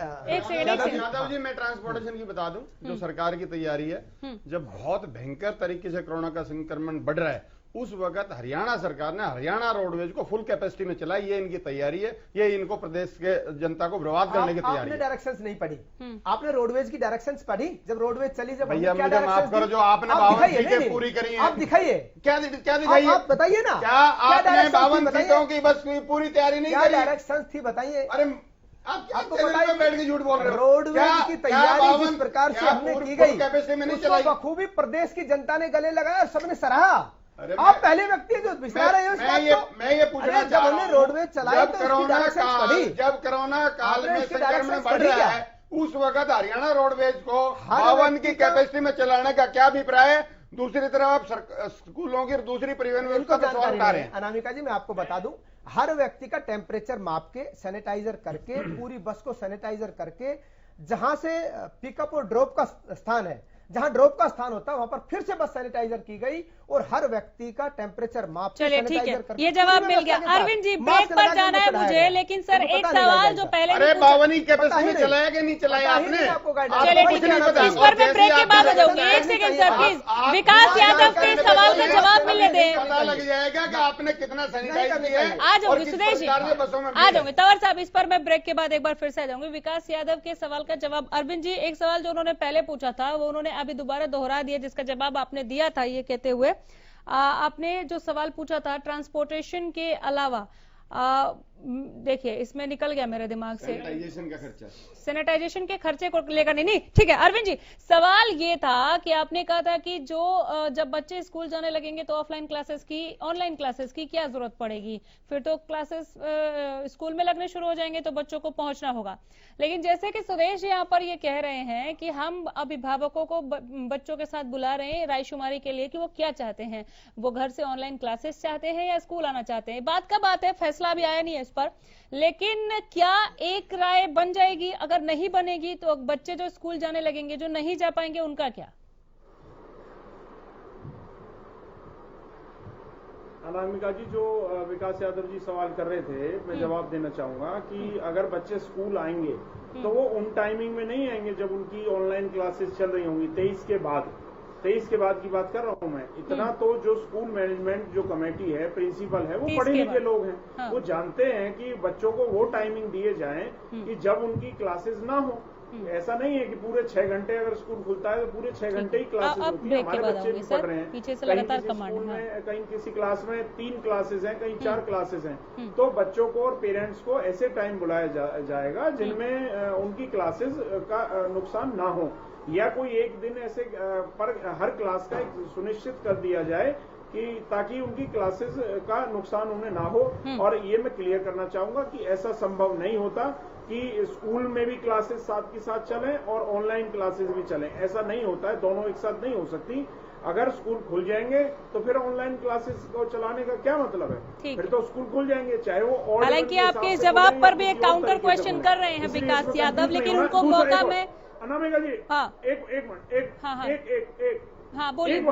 यादव जी मैं ट्रांसपोर्टेशन की बता दूं, जो सरकार की तैयारी है, जब बहुत भयंकर तरीके से कोरोना का संक्रमण बढ़ रहा है उस वक्त हरियाणा सरकार ने हरियाणा रोडवेज को फुल कैपेसिटी में चलाई। ये इनकी तैयारी है, ये इनको प्रदेश के जनता को बर्बाद करने की तैयारी है। आपने डायरेक्शंस नहीं पढ़ी, आपने रोडवेज की डायरेक्शंस पढ़ी? जब रोडवेज चली, जब भैया मुझे माफ करो, जो आपने 52 सीटें पूरी करी हैं, आप दिखाइए, क्या दिखाइए, आप बताइए ना, क्या आपने 52 सीटों की बस पूरी तैयारी नहीं करी? डायरेक्शंस थी बताइए। अरे आपको बताइए, बैठ के झूठ बोल रहे हो। रोडवेज की तैयारी जिस प्रकार से हमने की गई, कैपेसिटी में नहीं चलाई, बखूबी प्रदेश की जनता ने गले लगाया और सबने सराहा। आप पहले व्यक्ति जो विचार रहे हो, मैं ये पूछना चाह रहा हूं, रोडवेज चलाई तो जब कोरोना काल में संक्रमण बढ़ रहा है उस वक्त हरियाणा रोडवेज को 52 की कैपेसिटी में चलाने का क्या अभिप्राय है? दूसरी तरफ आप स्कूलों की दूसरी परिवहन व्यवस्था पर सवाल उठा रहे हैं। अनामिका जी मैं आपको बता दूं, हर व्यक्ति का टेम्परेचर माप के, सैनिटाइजर करके, पूरी बस को सैनिटाइजर करके, जहां से पिकअप और ड्रॉप का स्थान है, जहां ड्रॉप का स्थान होता है वहां पर फिर से बस सैनिटाइजर की गई और हर व्यक्ति का टेम्परेचर माप। चलिए ठीक है, ये जवाब मिल गया। अरविंद जी ब्रेक पर जाना है मुझे, लेकिन सर एक सवाल जो पहले 52 कैपेसिटी में चलाया कि नहीं चलाया आपने? चलिए ठीक है, इस पर मैं ब्रेक के बाद आ जाऊंगी। एक सेकंड सर प्लीज, विकास यादव के सवाल का जवाब मिलने दें। पता लग जाएगा कि आपने कितना सैनिटाइज किया है। आ जाऊंगी सुदेश जी, आ जाऊंगी। तंवर साहब इस पर मैं ब्रेक के बाद एक बार फिर से आ जाऊंगी। विकास यादव के सवाल का जवाब अरविंद जी, एक सवाल जो उन्होंने पहले पूछा था वो उन्होंने अभी दोबारा दोहरा दिया, जिसका जवाब आपने दिया था ये कहते हुए। आपने जो सवाल पूछा था ट्रांसपोर्टेशन के अलावा, देखिए इसमें निकल गया मेरे दिमाग से, सैनिटाइजेशन का खर्चा, सैनिटाइजेशन के खर्चे को लेकर नहीं ठीक है। अरविंद जी सवाल ये था कि आपने कहा था कि जो जब बच्चे स्कूल जाने लगेंगे तो ऑफलाइन क्लासेस की, ऑनलाइन क्लासेस की क्या जरूरत पड़ेगी, फिर तो क्लासेस स्कूल में लगने शुरू हो जाएंगे तो बच्चों को पहुंचना होगा। लेकिन जैसे कि सुदेश यहाँ पर ये कह रहे हैं कि हम अभिभावकों को बच्चों के साथ बुला रहे हैं रायशुमारी के लिए कि वो क्या चाहते हैं, वो घर से ऑनलाइन क्लासेस चाहते हैं या स्कूल आना चाहते हैं। बात का बात है, फैसला भी आया नहीं है इस पर, लेकिन क्या एक राय बन जाएगी? अगर नहीं बनेगी तो बच्चे जो स्कूल जाने लगेंगे, जो नहीं जा पाएंगे, उनका क्या? अनामिका जी, जो विकास यादव जी सवाल कर रहे थे, मैं जवाब देना चाहूंगा कि अगर बच्चे स्कूल आएंगे तो वो उन टाइमिंग में नहीं आएंगे जब उनकी ऑनलाइन क्लासेस चल रही होंगी। 23 के बाद की बात कर रहा हूं मैं। इतना तो जो स्कूल मैनेजमेंट, जो कमेटी है, प्रिंसिपल है, वो पढ़े लिखे लोग हैं। हाँ। वो जानते हैं कि बच्चों को वो टाइमिंग दिए जाएं कि जब उनकी क्लासेस ना हो। ऐसा नहीं है कि पूरे 6 घंटे अगर स्कूल खुलता है तो पूरे 6 घंटे ही क्लासेस होती है। हमारे बच्चे भी पढ़ रहे हैं, पीछे से लगातार स्कूल में कहीं किसी क्लास में 3 क्लासेस हैं, कहीं 4 क्लासेस हैं। तो बच्चों को और पेरेंट्स को ऐसे टाइम बुलाया जाएगा जिनमें उनकी क्लासेस का नुकसान ना हो, या कोई एक दिन ऐसे पर हर क्लास का एक सुनिश्चित कर दिया जाए कि ताकि उनकी क्लासेस का नुकसान उन्हें ना हो। और ये मैं क्लियर करना चाहूंगा कि ऐसा संभव नहीं होता कि स्कूल में भी क्लासेस साथ के साथ चलें और ऑनलाइन क्लासेस भी चलें। ऐसा नहीं होता है, दोनों एक साथ नहीं हो सकती। अगर स्कूल खुल जाएंगे तो फिर ऑनलाइन क्लासेस को चलाने का क्या मतलब है? फिर तो स्कूल खुल जाएंगे, चाहे वो और। हालांकि आपके जवाब पर भी एक काउंटर क्वेश्चन कर रहे हैं विकास यादव, लेकिन उनको मौका में। अनामिका जी, हाँ एक मिनट, हाँ बोलिए। एक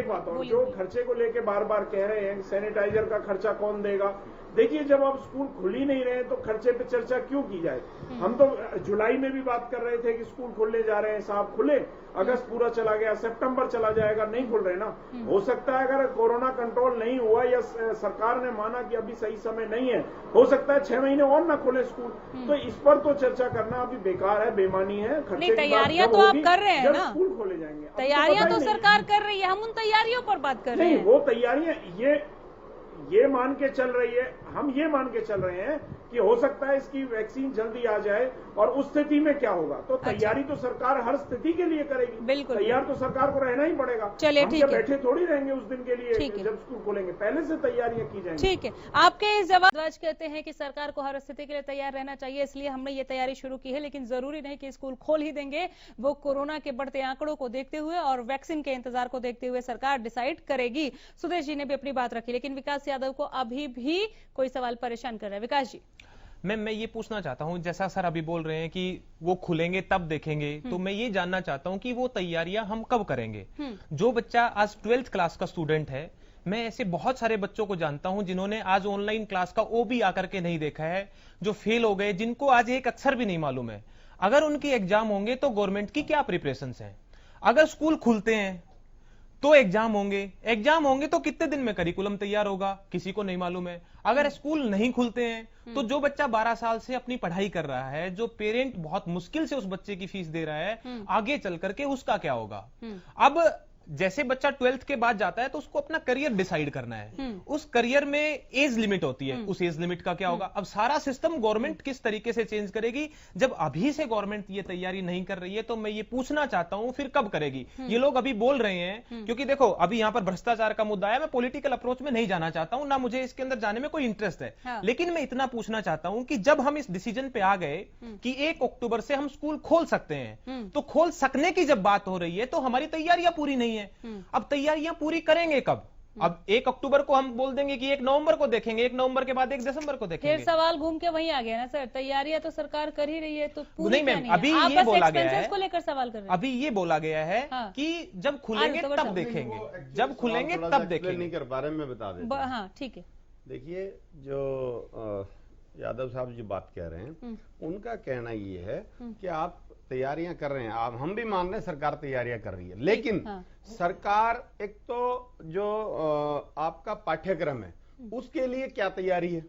बात और जो खर्चे को लेके बार बार कह रहे हैं सैनिटाइजर का खर्चा कौन देगा। देखिए, जब आप स्कूल खुल ही नहीं रहे तो खर्चे पे चर्चा क्यों की जाए? हम तो जुलाई में भी बात कर रहे थे कि स्कूल खुलने जा रहे हैं, साहब खुले, अगस्त पूरा चला गया, सितंबर चला जाएगा, नहीं खुल रहे ना। हो सकता है अगर कोरोना कंट्रोल नहीं हुआ या सरकार ने माना कि अभी सही समय नहीं है, हो सकता है 6 महीने और ना खुले स्कूल। तो इस पर तो चर्चा करना अभी बेकार है, बेईमानी है। तैयारियां तो आप कर रहे हैं ना, स्कूल खोले जाएंगे, तैयारियां तो सरकार कर रही है, हम उन तैयारियों पर बात कर रहे हैं। वो तैयारियां ये मान के चल रही है, हम ये मान के चल रहे हैं कि हो सकता है इसकी वैक्सीन जल्दी आ जाए, और उस स्थिति में क्या होगा। तो तैयारी तो सरकार हर स्थिति के लिए करेगी, बिल्कुल तैयार तो सरकार को रहना ही पड़ेगा। चलिए ठीक है, बैठे थोड़ी रहेंगे उस दिन के लिए जब स्कूल खोलेंगे, पहले से तैयारियां की जाएंगी। ठीक है, आपके इस जवाब कहते हैं कि सरकार को हर स्थिति के लिए तैयार रहना चाहिए, इसलिए हमने ये तैयारी शुरू की है, लेकिन जरूरी नहीं कि स्कूल खोल ही देंगे। वो कोरोना के बढ़ते आंकड़ों को देखते हुए और वैक्सीन के इंतजार को देखते हुए सरकार डिसाइड करेगी। सुदेश जी ने भी अपनी बात रखी, लेकिन विकास यादव को अभी भी कोई सवाल परेशान कर रहा है। विकास जी, मैं ये पूछना चाहता हूं, जैसा सर अभी बोल रहे हैं कि वो खुलेंगे तब देखेंगे, तो मैं ये जानना चाहता हूं कि वो तैयारियां हम कब करेंगे। जो बच्चा आज 12th क्लास का स्टूडेंट है, मैं ऐसे बहुत सारे बच्चों को जानता हूं जिन्होंने आज ऑनलाइन क्लास का ओबी आकर के नहीं देखा है, जो फेल हो गए, जिनको आज एक अक्षर भी नहीं मालूम है। अगर उनके एग्जाम होंगे तो गवर्नमेंट की क्या प्रिपरेशंस हैं? अगर स्कूल खुलते हैं तो एग्जाम होंगे तो कितने दिन में करिकुलम तैयार होगा, किसी को नहीं मालूम है। अगर स्कूल नहीं खुलते हैं तो जो बच्चा 12 साल से अपनी पढ़ाई कर रहा है, जो पेरेंट बहुत मुश्किल से उस बच्चे की फीस दे रहा है, आगे चल करके उसका क्या होगा? अब जैसे बच्चा 12th के बाद जाता है तो उसको अपना करियर डिसाइड करना है। उस करियर में एज लिमिट होती है, उस एज लिमिट का क्या होगा? अब सारा सिस्टम गवर्नमेंट किस तरीके से चेंज करेगी? जब अभी से गवर्नमेंट ये तैयारी नहीं कर रही है तो मैं ये पूछना चाहता हूं फिर कब करेगी? ये लोग अभी बोल रहे हैं, क्योंकि देखो अभी यहां पर भ्रष्टाचार का मुद्दा है, मैं पॉलिटिकल अप्रोच में नहीं जाना चाहता हूं, ना मुझे इसके अंदर जाने में कोई इंटरेस्ट है। लेकिन मैं इतना पूछना चाहता हूं कि जब हम इस डिसीजन पे आ गए कि 1 अक्टूबर से हम स्कूल खोल सकते हैं, तो खोल सकने की जब बात हो रही है तो हमारी तैयारियां पूरी नहीं है। अब तैयारियां पूरी करेंगे कब? अब 1 अक्टूबर को हम बोल देंगे कि 1 नवंबर को देखेंगे, 1 नवंबर के बाद 1 दिसंबर को देखेंगे। फिर सवाल घूम के वहीं आ गया ना सर, तैयारियां तो सरकार कर ही रही है, तो पूरी नहीं मैम, अभी ये बोला गया है, को लेकर सवाल कर रहे हैं। अभी ये बोला गया है कि जब खुलेंगे तब देखेंगे, जब खुलेंगे तब देखेंगे। नहीं कर पा रहे, मैं बता देता हूं। हाँ ठीक है, देखिए जो यादव साहब जी बात कह रहे हैं, उनका कहना ये है कि आप तैयारियां कर रहे हैं, आप हम भी मान रहे हैं सरकार तैयारियां कर रही है, लेकिन सरकार एक तो जो आपका पाठ्यक्रम है उसके लिए क्या तैयारी है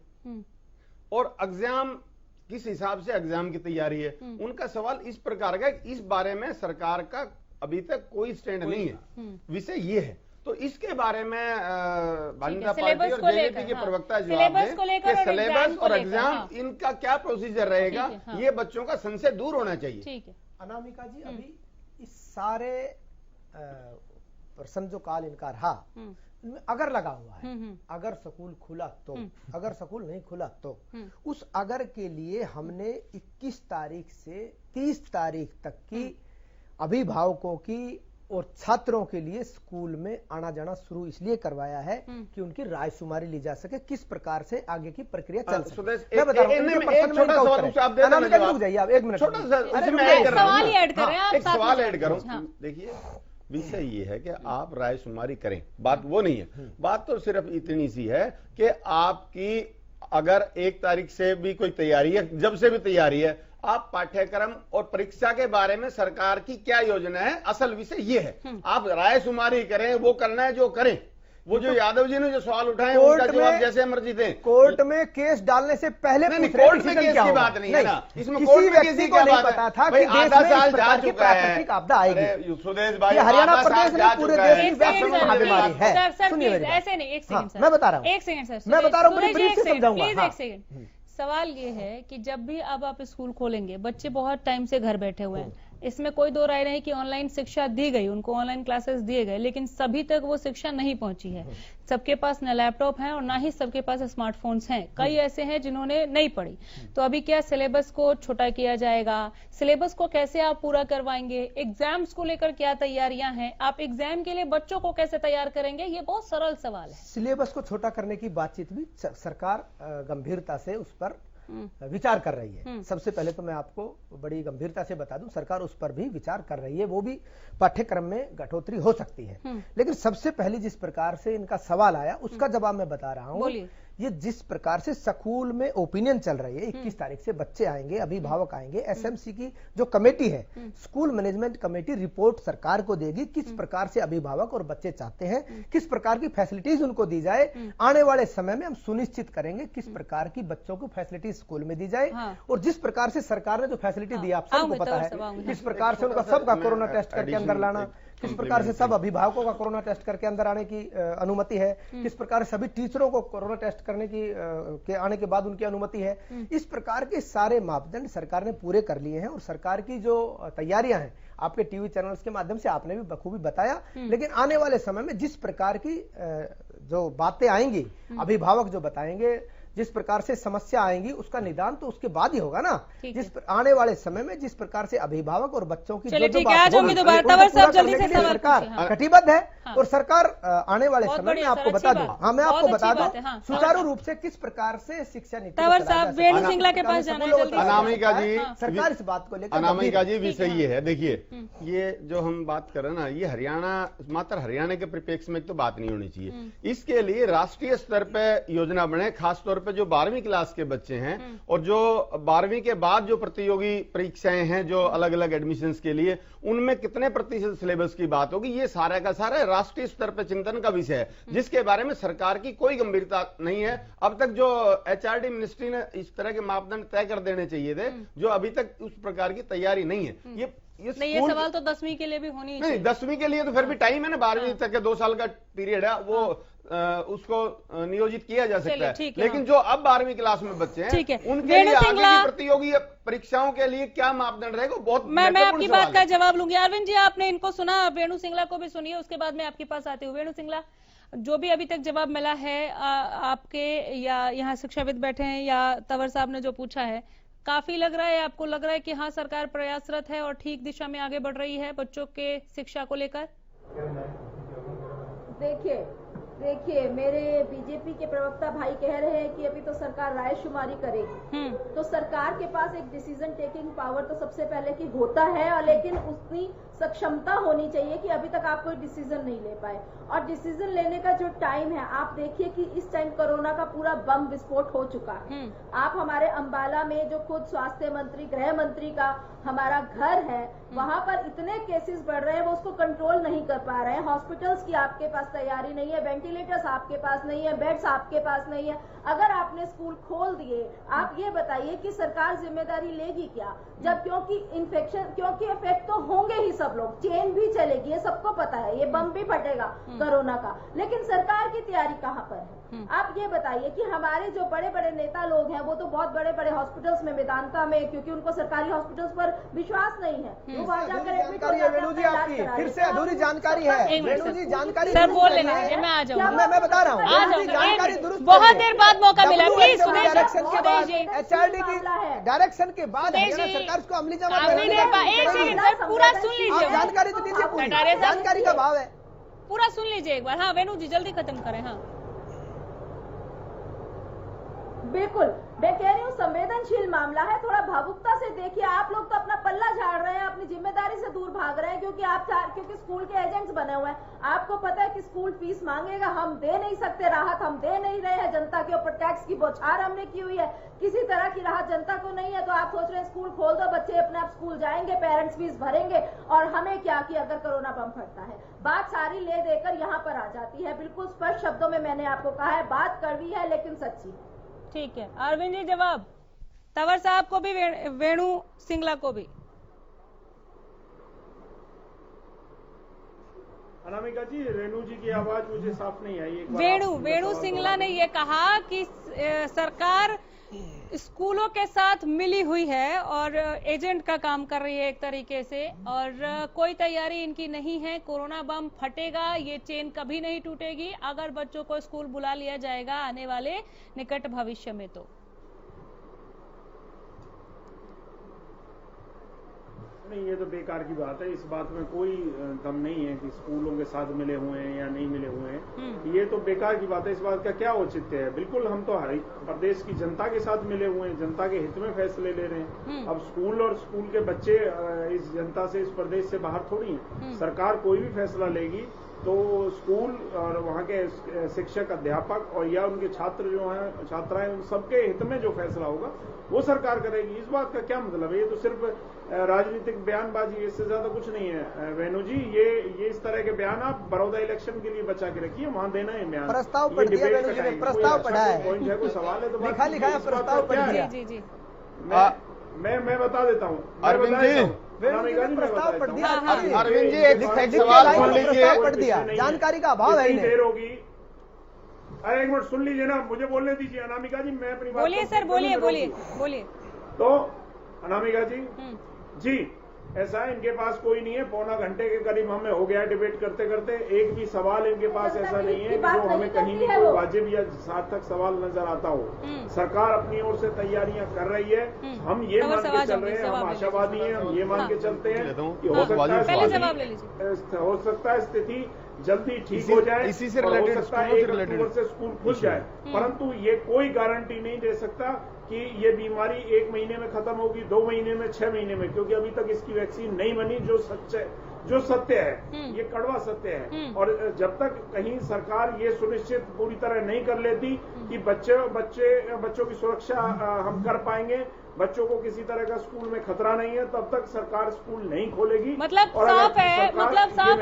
और एग्जाम किस हिसाब से एग्जाम की तैयारी है। उनका सवाल इस प्रकार का, इस बारे में सरकार का अभी तक कोई स्टैंड नहीं है। विषय ये है, तो इसके बारे में जनता पार्टी और जेजेपी के प्रवक्ता जवाब दें कि सिलेबस और एग्जाम इनका क्या प्रोसीजर रहेगा, ये बच्चों का संशय दूर होना चाहिए। ठीक है अनामिका जी, अभी इस सारे प्रश्न जो काल इनका रहा, इनमें अगर लगा हुआ है, अगर स्कूल खुला तो, अगर स्कूल नहीं खुला तो, उस अगर के लिए हमने 21 तारीख से 30 तारीख तक की अभिभावकों की और छात्रों के लिए स्कूल में आना जाना शुरू इसलिए करवाया है कि उनकी राय शुमारी ली जा सके, किस प्रकार से आगे की प्रक्रिया चल सके। मैं बता रहा हूं, रुक जाइए आप 1 मिनट, एक सवाल ऐड करूं। देखिए विषय ये है कि आप राय शुमारी करें, बात वो नहीं है, बात तो सिर्फ इतनी सी है कि आपकी अगर 1 तारीख से भी कोई तैयारी है, जब से भी तैयारी है, आप पाठ्यक्रम और परीक्षा के बारे में सरकार की क्या योजना है, असल विषय ये है। आप राय शुमारी करें, वो करना है जो करें। वो जो यादव जी ने जो सवाल उठाए उनका जवाब जैसे मर्जी दें। कोर्ट में केस डालने से पहले नहीं, कोर्ट में केस की बात नहीं है ना, इसमें कोर्ट में किसी को नहीं पता था कि आधा साल जा चुका है, आपदा आएगी। सुदेश भाई, हरियाणा प्रदेश में पूरे देश की वैक्सीन महामारी है। सुनिए ऐसे नहीं, 1 सेकंड सर, मैं बता रहा हूँ, 1 सेकंड सर, मैं बता रहा हूँ, ब्रीफ से समझाऊंगा। Please 1 second. सवाल ये है कि जब भी अब आप स्कूल खोलेंगे, बच्चे बहुत टाइम से घर बैठे हुए हैं, इसमें कोई दो राय नहीं कि ऑनलाइन शिक्षा दी गई, उनको ऑनलाइन क्लासेस दिए गए, लेकिन सभी तक वो शिक्षा नहीं पहुंची है। सबके पास न लैपटॉप है और ना ही सबके पास स्मार्टफोन्स हैं। कई ऐसे हैं जिन्होंने नहीं पढ़ी। तो अभी क्या सिलेबस को छोटा किया जाएगा? सिलेबस को कैसे आप पूरा करवाएंगे? एग्जाम्स को लेकर क्या तैयारियां हैं? आप एग्जाम के लिए बच्चों को कैसे तैयार करेंगे? ये बहुत सरल सवाल है। सिलेबस को छोटा करने की बातचीत भी सरकार गंभीरता से उस पर विचार कर रही है। सबसे पहले तो मैं आपको बड़ी गंभीरता से बता दूं, सरकार उस पर भी विचार कर रही है। वो भी पाठ्यक्रम में घटोतरी हो सकती है। लेकिन सबसे पहले जिस प्रकार से इनका सवाल आया उसका जवाब मैं बता रहा हूं। ये जिस प्रकार से स्कूल में ओपिनियन चल रही है, 21 तारीख से बच्चे आएंगे, अभिभावक आएंगे, एसएमसी की जो कमेटी है, स्कूल मैनेजमेंट कमेटी रिपोर्ट सरकार को देगी किस प्रकार से अभिभावक और बच्चे चाहते हैं, किस प्रकार की फैसिलिटीज उनको दी जाए। आने वाले समय में हम सुनिश्चित करेंगे किस प्रकार की बच्चों को फैसिलिटी स्कूल में दी जाए। और जिस प्रकार से सरकार ने जो फैसिलिटी दी, आप सबको पता है, किस प्रकार से उनका सबका कोरोना टेस्ट करके अंदर लाना, किस प्रकार से सब अभिभावकों का कोरोना टेस्ट करके अंदर आने की अनुमति है, किस प्रकार सभी टीचरों को कोरोना टेस्ट करने की के आने के बाद उनकी अनुमति है। इस प्रकार के सारे मापदंड सरकार ने पूरे कर लिए हैं और सरकार की जो तैयारियां हैं आपके टीवी चैनल्स के माध्यम से आपने भी बखूबी बताया। लेकिन आने वाले समय में जिस प्रकार की जो बातें आएंगी, अभिभावक जो बताएंगे, जिस प्रकार से समस्या आएंगी उसका निदान तो उसके बाद ही होगा ना। आने वाले समय में जिस प्रकार से अभिभावक और बच्चों की चलिए ठीक है, आज होंगी दोबारा जल्दी से सरकार कटिबद्ध है। और सरकार आने वाले समय में आपको बता दूं, हाँ मैं आपको बता दूं सुचारू रूप से किस प्रकार से शिक्षा नीति तंवर साहब वेणु सिंगला के पास जाना है जल्दी। अनामिका जी, सरकार इस बात को लेकर अनामिका जी विषय ये है, देखिए ये जो हम बात कर रहे हैं ना, ये हरियाणा मात्र हरियाणा के परिप्रेक्ष्य में तो बात नहीं होनी चाहिए। इसके लिए राष्ट्रीय स्तर पर योजना बने, खासतौर पर जो 12वीं क्लास के बच्चे हैं और जो 12वीं के बाद जो प्रतियोगी परीक्षाएं हैं जो अलग अलग एडमिशंस के लिए, उनमें कितने प्रतिशत सिलेबस की बात होगी, ये सारा का सारा राष्ट्रीय स्तर पर चिंतन का विषय है, जिसके बारे में सरकार की कोई गंभीरता नहीं है। अब तक जो एचआरडी मिनिस्ट्री ने इस तरह के मापदंड तय कर देने चाहिए थे, जो अभी तक उस प्रकार की तैयारी नहीं है। ये सवाल तो 10वीं के लिए भी होनी चाहिए। 10वीं के लिए तो फिर भी टाइम है ना, 12वीं तक के 2 साल का पीरियड है, वो उसको नियोजित किया जा सकता है। लेकिन जो अब 12वीं क्लास में बच्चे हैं उनके लिए आगे की प्रतियोगी परीक्षाओं के लिए क्या मापदंड रहेगा, बहुत मैं आपकी बात का जवाब लूंगी। अरविंद जी, आपने इनको सुना, वेणु सिंगला को भी सुनिए, उसके बाद मैं आपके पास आती हूँ। वेणु सिंगला, जो भी अभी तक जवाब मिला है आपके, या यहाँ शिक्षाविद बैठे हैं या तंवर साहब ने जो पूछा है, काफी लग रहा है, आपको लग रहा है कि हाँ सरकार प्रयासरत है और ठीक दिशा में आगे बढ़ रही है बच्चों के शिक्षा को लेकर? देखिए मेरे बीजेपी के प्रवक्ता भाई कह रहे हैं कि अभी तो सरकार रायशुमारी करेगी, तो सरकार के पास एक डिसीजन टेकिंग पावर तो सबसे पहले की होता है, और लेकिन उसकी सक्षमता होनी चाहिए कि अभी तक आप कोई डिसीजन नहीं ले पाए। और डिसीजन लेने का जो टाइम है, आप देखिए कि इस टाइम कोरोना का पूरा बम विस्फोट हो चुका है। आप हमारे अंबाला में जो खुद स्वास्थ्य मंत्री, गृह मंत्री का हमारा घर है, वहां पर इतने केसेस बढ़ रहे हैं, वो उसको कंट्रोल नहीं कर पा रहे हैं। हॉस्पिटल्स की आपके पास तैयारी नहीं है, वेंटिलेटर्स आपके पास नहीं है, बेड्स आपके पास नहीं है। अगर आपने स्कूल खोल दिए, आप ये बताइए कि सरकार जिम्मेदारी लेगी क्या? जब क्योंकि इफेक्ट तो होंगे ही, सब लोग, चेन भी चलेगी, ये सबको पता है, ये बम भी फटेगा कोरोना का, लेकिन सरकार की तैयारी कहाँ पर है? आप ये बताइए कि हमारे जो बड़े बड़े नेता लोग हैं वो तो बहुत बड़े बड़े हॉस्पिटल्स में, वेदांता में, क्योंकि उनको सरकारी हॉस्पिटल्स पर विश्वास नहीं है, वो वहां जाकर एडमिट हो जाते हैं। वेणु जी, आपकी फिर से अधूरी जानकारी है। वेणु जी, जानकारी सर बोल लेना है, मैं आ जाऊंगा, मैं बता रहा हूँ, जानकारी दुरुस्त, बहुत देर बाद मौका मिला, प्लीज। डायरेक्शन के बाद, एचआरडी की डायरेक्शन के बाद सरकार को अमली जमा पूरा सुन लीजिए, जानकारी तो दीजिए, पूरी जानकारी का भाव है, पूरा सुन लीजिए एक बार। हाँ वेणु जी, जल्दी खत्म करें। हाँ बिल्कुल, मैं कह रही हूँ संवेदनशील मामला है, थोड़ा भावुकता से देखिए। आप लोग तो अपना पल्ला झाड़ रहे हैं, अपनी जिम्मेदारी से दूर भाग रहे हैं, क्योंकि स्कूल के एजेंट्स बने हुए हैं। आपको पता है कि स्कूल फीस मांगेगा, हम दे नहीं सकते, राहत हम दे नहीं रहे हैं, जनता के ऊपर टैक्स की बौछार हमने की हुई है, किसी तरह की राहत जनता को नहीं है। तो आप सोच रहे हैं स्कूल खोल दो, बच्चे अपने आप स्कूल जाएंगे, पेरेंट्स फीस भरेंगे, और हमें क्या कि अगर कोरोना बम फटता है। बात सारी ले देकर यहाँ पर आ जाती है। बिल्कुल स्पष्ट शब्दों में मैंने आपको कहा है, बात कड़वी है लेकिन सच्ची। ठीक है अरविंद जी, जवाब तंवर साहब को भी, वेणु सिंगला को भी। अनामिका जी, रेणु जी की आवाज मुझे साफ नहीं आई। वेणु सिंगला ने यह कहा कि सरकार स्कूलों के साथ मिली हुई है और एजेंट का काम कर रही है एक तरीके से, और कोई तैयारी इनकी नहीं है। कोरोना बम फटेगा, ये चेन कभी नहीं टूटेगी अगर बच्चों को स्कूल बुला लिया जाएगा आने वाले निकट भविष्य में। तो नहीं, ये तो बेकार की बात है, इस बात में कोई दम नहीं है कि स्कूलों के साथ मिले हुए हैं या नहीं मिले हुए हैं। ये तो बेकार की बात है, इस बात का क्या औचित्य है? बिल्कुल, हम तो हर प्रदेश की जनता के साथ मिले हुए हैं, जनता के हित में फैसले ले रहे हैं। अब स्कूल और स्कूल के बच्चे इस जनता से, इस प्रदेश से बाहर थोड़ी हैं। सरकार कोई भी फैसला लेगी तो स्कूल और वहाँ के शिक्षक, अध्यापक और या उनके छात्र जो हैं, छात्राएं, उन सबके हित में जो फैसला होगा वो सरकार करेगी। इस बात का क्या मतलब है? ये तो सिर्फ राजनीतिक बयानबाजी, इससे ज्यादा कुछ नहीं है। वेणु जी, ये इस तरह के बयान आप बड़ौदा इलेक्शन के लिए बचा के रखिए, वहाँ देना है बयान। प्रस्ताव पढ़ दिया वेणु जी ने, प्रस्ताव पढ़ा है, कोई सवाल है तो लिखा है, प्रस्ताव पढ़ दिया। मैं बता देता हूँ अरविंद जी, प्रस्ताव पढ़ दिया अरविंद जी एक सवाल सुन लीजिए, पढ़ दिया, जानकारी का अभाव है देर होगी। अरे एक मिनट सुन लीजिए ना, मुझे बोलने दीजिए अनामिका जी, मैं अपनी बात बोलिए सर, बोलिए। तो अनामिका जी ऐसा है, इनके पास कोई नहीं है, पौना घंटे के करीब हमें हो गया डिबेट करते करते, एक भी सवाल इनके पास ऐसा नहीं है जो हमें कहीं भी कोई वाजिब या सार्थक सवाल नजर आता हो। सरकार अपनी ओर से तैयारियां कर रही है, हम ये मान के चल रहे हैं, हम आशावादी हैं, हम ये मान के चलते हैं कि हो सकता है स्थिति जल्दी ठीक हो जाए, इसी से हो रिलेटेड सकता है 1 अक्टूबर से स्कूल खुल जाए, परंतु ये कोई गारंटी नहीं दे सकता कि ये बीमारी 1 महीने में खत्म होगी, 2 महीने में, 6 महीने में, क्योंकि अभी तक इसकी वैक्सीन नहीं बनी, जो सत्य है, ये कड़वा सत्य है। और जब तक कहीं सरकार ये सुनिश्चित पूरी तरह नहीं कर लेती कि बच्चों की सुरक्षा हम कर पाएंगे, बच्चों को किसी तरह का स्कूल में खतरा नहीं है, तब तक सरकार स्कूल नहीं खोलेगी। मतलब साफ है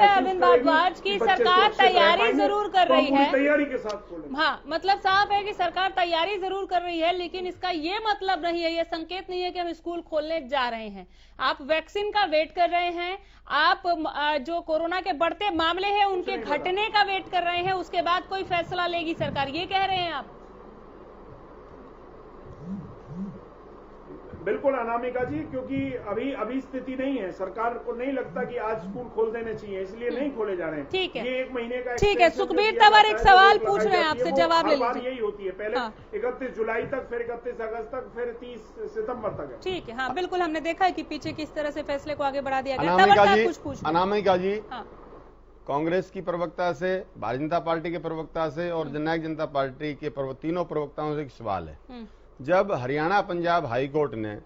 अरविंद भारद्वाज की सरकार तैयारी जरूर कर रही है, तैयारी के साथ खोलेगी। हाँ, मतलब साफ है कि सरकार तैयारी जरूर कर रही है, लेकिन इसका ये मतलब नहीं है, ये संकेत नहीं है कि हम स्कूल खोलने जा रहे हैं। आप वैक्सीन का वेट कर रहे हैं, आप जो कोरोना के बढ़ते मामले हैं उनके घटने का वेट कर रहे हैं, उसके बाद कोई फैसला लेगी सरकार, ये कह रहे हैं आप? बिल्कुल अनामिका जी, क्योंकि अभी स्थिति नहीं है, सरकार को नहीं लगता कि आज स्कूल खोल देने चाहिए, इसलिए नहीं खोले जा रहे हैं। ठीक है, ये 1 महीने का ठीक है। सुखबीर तंवर एक सवाल पूछ रहे हैं आपसे, जवाब ले लीजिए। यही होती है, पहले 31 जुलाई तक, फिर 31 अगस्त तक, फिर 30 सितंबर तक है। ठीक है, हाँ बिल्कुल, हमने देखा है कि पीछे किस तरह से फैसले को आगे बढ़ा दिया गया। अनामिका जी, कांग्रेस की प्रवक्ता से, भारतीय जनता पार्टी के प्रवक्ता से और जननायक जनता पार्टी के तीनों प्रवक्ताओं से एक सवाल है। जब हरियाणा पंजाब हाई कोर्ट ने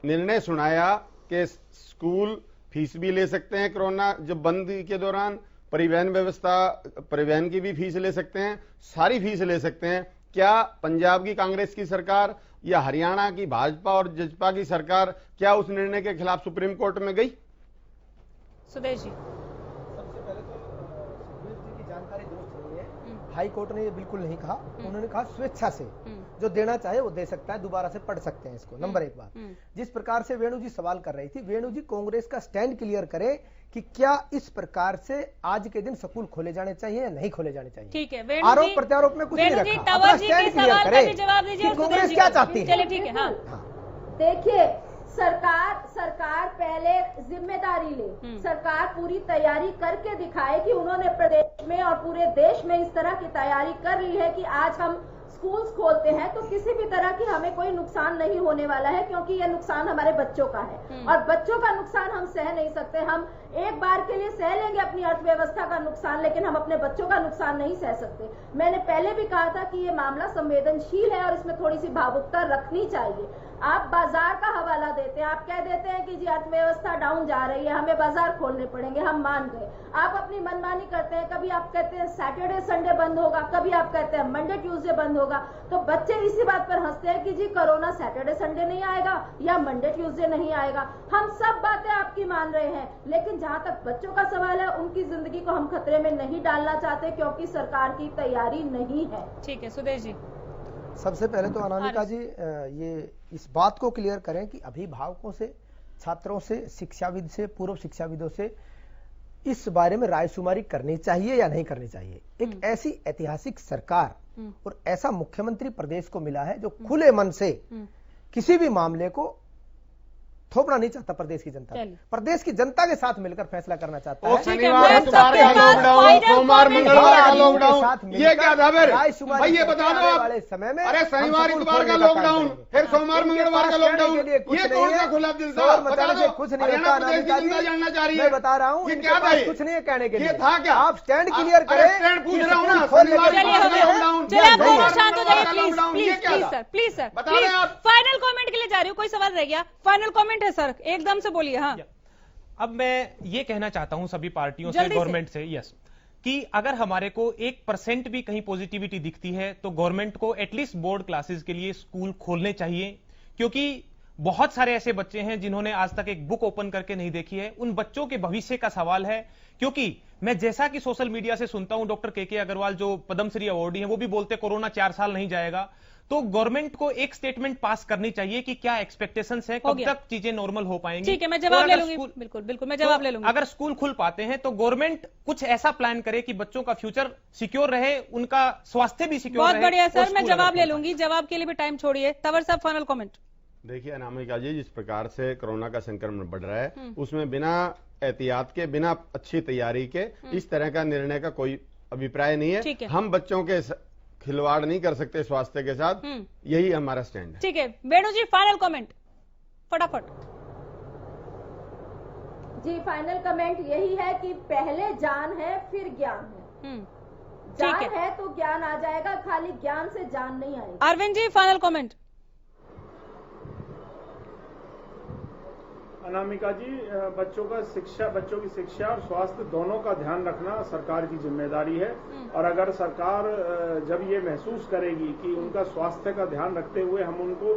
निर्णय सुनाया कि स्कूल फीस भी ले सकते हैं, कोरोना जब बंदी के दौरान परिवहन की भी फीस ले सकते हैं, सारी फीस ले सकते हैं, क्या पंजाब की कांग्रेस की सरकार या हरियाणा की भाजपा और जजपा की सरकार क्या उस निर्णय के खिलाफ सुप्रीम कोर्ट में गई? सुदेश जी, सबसे पहले तो सुखबीर जी की जानकारी दुरुस्त नहीं है। हाई कोर्ट ने ये बिल्कुल नहीं कहा, उन्होंने कहा स्वेच्छा से जो देना चाहे वो दे सकता है, दोबारा से पढ़ सकते हैं इसको। नंबर 1 बात, जिस प्रकार से वेणु जी सवाल कर रही थी, वेणु जी कांग्रेस का स्टैंड क्लियर करे कि क्या इस प्रकार से आज के दिन स्कूल खोले जाने चाहिए या नहीं खोले जाने चाहिए। ठीक है, आरोप प्रत्यारोप में कुछ नहीं रखा, अपना स्टैंड क्लियर करे कि कांग्रेस क्या चाहती है। चलिए ठीक है। हाँ, देखिए सरकार पहले जिम्मेदारी ले, सरकार पूरी तैयारी करके दिखाए कि उन्होंने प्रदेश में और पूरे देश में इस तरह की तैयारी कर ली है कि आज हम स्कूल्स खोलते हैं तो किसी भी तरह की हमें कोई नुकसान नहीं होने वाला है, क्योंकि ये नुकसान हमारे बच्चों का है और बच्चों का नुकसान हम सह नहीं सकते। हम एक बार के लिए सह लेंगे अपनी अर्थव्यवस्था का नुकसान, लेकिन हम अपने बच्चों का नुकसान नहीं सह सकते। मैंने पहले भी कहा था कि ये मामला संवेदनशील है और इसमें थोड़ी सी भावुकता रखनी चाहिए। आप बाजार का हवाला देते हैं, आप कह देते हैं कि जी अर्थव्यवस्था डाउन जा रही है, हमें बाजार खोलने पड़ेंगे, हम मान गए। आप अपनी मनमानी करते हैं, कभी आप कहते हैं सैटरडे संडे बंद होगा, कभी आप कहते हैं मंडे ट्यूसडे बंद होगा, तो बच्चे इसी बात पर हंसते हैं कि जी कोरोना सैटरडे संडे नहीं आएगा या मंडे ट्यूसडे नहीं आएगा। हम सब बातें आपकी मान रहे हैं, लेकिन जहां तक बच्चों का सवाल है उनकी जिंदगी को हम खतरे में नहीं डालना चाहते, क्योंकि सरकार की तैयारी नहीं है। ठीक है, सुदेश जी। सबसे पहले तो अनामिका जी ये इस बात को क्लियर करें कि अभिभावकों से, छात्रों से, शिक्षाविद से, पूर्व शिक्षाविदों से इस बारे में रायशुमारी करनी चाहिए या नहीं करनी चाहिए। एक ऐसी ऐतिहासिक सरकार और ऐसा मुख्यमंत्री प्रदेश को मिला है जो खुले मन से किसी भी मामले को थोपना नहीं चाहता। प्रदेश की जनता, प्रदेश की जनता के साथ मिलकर फैसला करना चाहता है। शनिवार इतवार का लॉकडाउन, सोमवार मंगलवार का लॉकडाउन, ये क्या था फिर भाई, ये बता दो आप। समय में अरे शनिवार इतवार का लॉकडाउन, फिर सोमवार मंगलवार का लॉकडाउन, ये कौन सा खुला दिल था? कुछ नहीं होता, जानना चाह रही है। मैं बता रहा हूँ, क्या था? कुछ नहीं है कहने के लिए, था क्या? आप स्टैंड क्लियर करें। स्टैंड पूछ रहा हूँ ना, शनिवार lockdown, please sir, final comment के लिए जा रही हूँ, कोई सवाल रह गया? फाइनल कॉमेंट है सर, एकदम से बोलिए। हाँ, अब मैं ये कहना चाहता हूं सभी पार्टियों से, गवर्नमेंट से, यस, कि अगर हमारे को 1% भी कहीं पॉजिटिविटी दिखती है तो गवर्नमेंट को एटलीस्ट बोर्ड क्लासेस के लिए स्कूल खोलने चाहिए, क्योंकि बहुत सारे ऐसे बच्चे हैं जिन्होंने आज तक एक बुक ओपन करके नहीं देखी है। उन बच्चों के भविष्य का सवाल है, क्योंकि मैं जैसा कि सोशल मीडिया से सुनता हूं, डॉक्टर के अग्रवाल जो पद्मश्री अवार्डी हैं वो भी बोलते कोरोना 4 साल नहीं जाएगा। तो गवर्नमेंट को एक स्टेटमेंट पास करनी चाहिए कि क्या एक्सपेक्टेशंस है, कब तक चीजें नॉर्मल हो पाएंगी। ठीक है, मैं जवाब ले लूंगी। बिल्कुल बिल्कुल, मैं जवाब ले लूंगी। अगर स्कूल खुल पाते हैं तो गवर्नमेंट कुछ ऐसा प्लान करे कि बच्चों का फ्यूचर सिक्योर रहे, उनका स्वास्थ्य भी सिक्योर रहे। बहुत बढ़िया सर, मैं जवाब ले लूंगी। जवाब के लिए भी टाइम छोड़िए। तंवर साहब, फाइनल कमेंट। देखिए अनामिका जी, जिस प्रकार से कोरोना का संक्रमण बढ़ रहा है उसमें बिना एहतियात के, बिना अच्छी तैयारी के इस तरह का निर्णय का कोई अभिप्राय नहीं है। हम बच्चों के खिलवाड़ नहीं कर सकते स्वास्थ्य के साथ, यही हमारा स्टैंड है। ठीक है, वेणु जी फाइनल कमेंट फटाफट। जी फाइनल कमेंट यही है कि पहले जान है फिर ज्ञान है। जान है तो ज्ञान आ जाएगा, खाली ज्ञान से जान नहीं आएगी। Arvind ji final comment. अनामिका जी, बच्चों की शिक्षा और स्वास्थ्य दोनों का ध्यान रखना सरकार की जिम्मेदारी है। और अगर सरकार जब ये महसूस करेगी कि उनका स्वास्थ्य का ध्यान रखते हुए हम उनको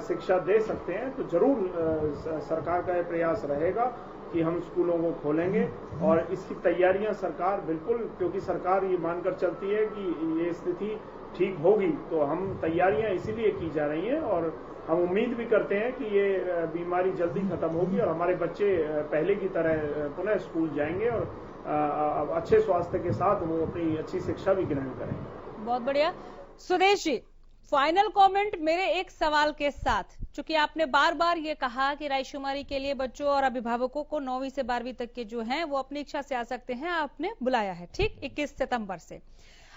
शिक्षा दे सकते हैं, तो जरूर सरकार का यह प्रयास रहेगा कि हम स्कूलों को खोलेंगे। और इसकी तैयारियां सरकार बिल्कुल, क्योंकि सरकार ये मानकर चलती है कि ये स्थिति ठीक होगी, तो हम तैयारियां इसीलिए की जा रही हैं। और हम उम्मीद भी करते हैं कि ये बीमारी जल्दी खत्म होगी और हमारे बच्चे पहले की तरह पुनः स्कूल जाएंगे और अच्छे स्वास्थ्य के साथ वो अपनी अच्छी शिक्षा भी ग्रहण करेंगे। बहुत बढ़िया। सुदेश जी, फाइनल कमेंट मेरे एक सवाल के साथ, चूंकि आपने बार बार ये कहा कि रायशुमारी के लिए बच्चों और अभिभावकों को 9वीं से 12वीं तक के जो हैं वो अपनी इच्छा से आ सकते हैं, आपने बुलाया है, ठीक, 21 सितंबर से।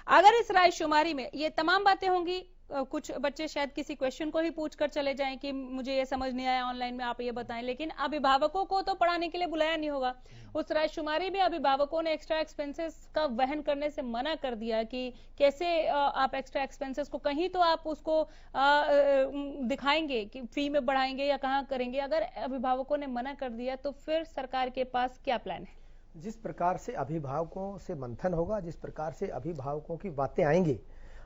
अगर इस रायशुमारी में ये तमाम बातें होंगी, कुछ बच्चे शायद किसी क्वेश्चन को ही पूछकर चले जाएं कि मुझे ये समझ नहीं आया ऑनलाइन में, आप ये बताएं, लेकिन अभिभावकों को तो पढ़ाने के लिए बुलाया नहीं होगा। उस रायशुमारी में अभिभावकों ने एक्स्ट्रा एक्सपेंसेस का वहन करने से मना कर दिया कि कैसे आप एक्स्ट्रा एक्सपेंसेस को कहीं तो आप उसको दिखाएंगे कि फी में बढ़ाएंगे या कहाँ करेंगे। अगर अभिभावकों ने मना कर दिया तो फिर सरकार के पास क्या प्लान है? जिस प्रकार से अभिभावकों से मंथन होगा, जिस प्रकार से अभिभावकों की बातें आएंगी,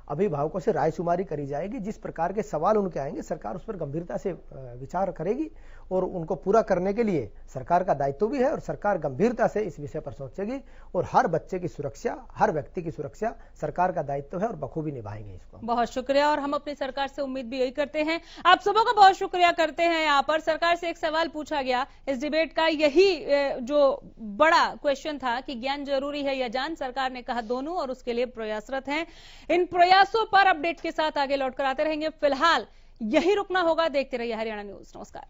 अभिभावकों से रायशुमारी करी जाएगी, जिस प्रकार के सवाल उनके आएंगे सरकार उस पर गंभीरता से विचार करेगी और उनको पूरा करने के लिए सरकार का दायित्व भी है और सरकार गंभीरता से इस विषय पर सोचेगी। और हर बच्चे की सुरक्षा, हर व्यक्ति की सुरक्षा सरकार का दायित्व है और बखूबी निभाएंगे इसको। बहुत शुक्रिया, और हम अपनी सरकार से उम्मीद भी यही करते हैं। आप सबों का बहुत शुक्रिया करते हैं। यहाँ पर सरकार से एक सवाल पूछा गया, इस डिबेट का यही जो बड़ा क्वेश्चन था कि ज्ञान जरूरी है या जान, सरकार ने कहा दोनों, और उसके लिए प्रयासरत हैं। इन प्रयासों पर अपडेट के साथ आगे लौटकर आते रहेंगे। फिलहाल यही रुकना होगा। देखते रहिए हरियाणा न्यूज। नमस्कार।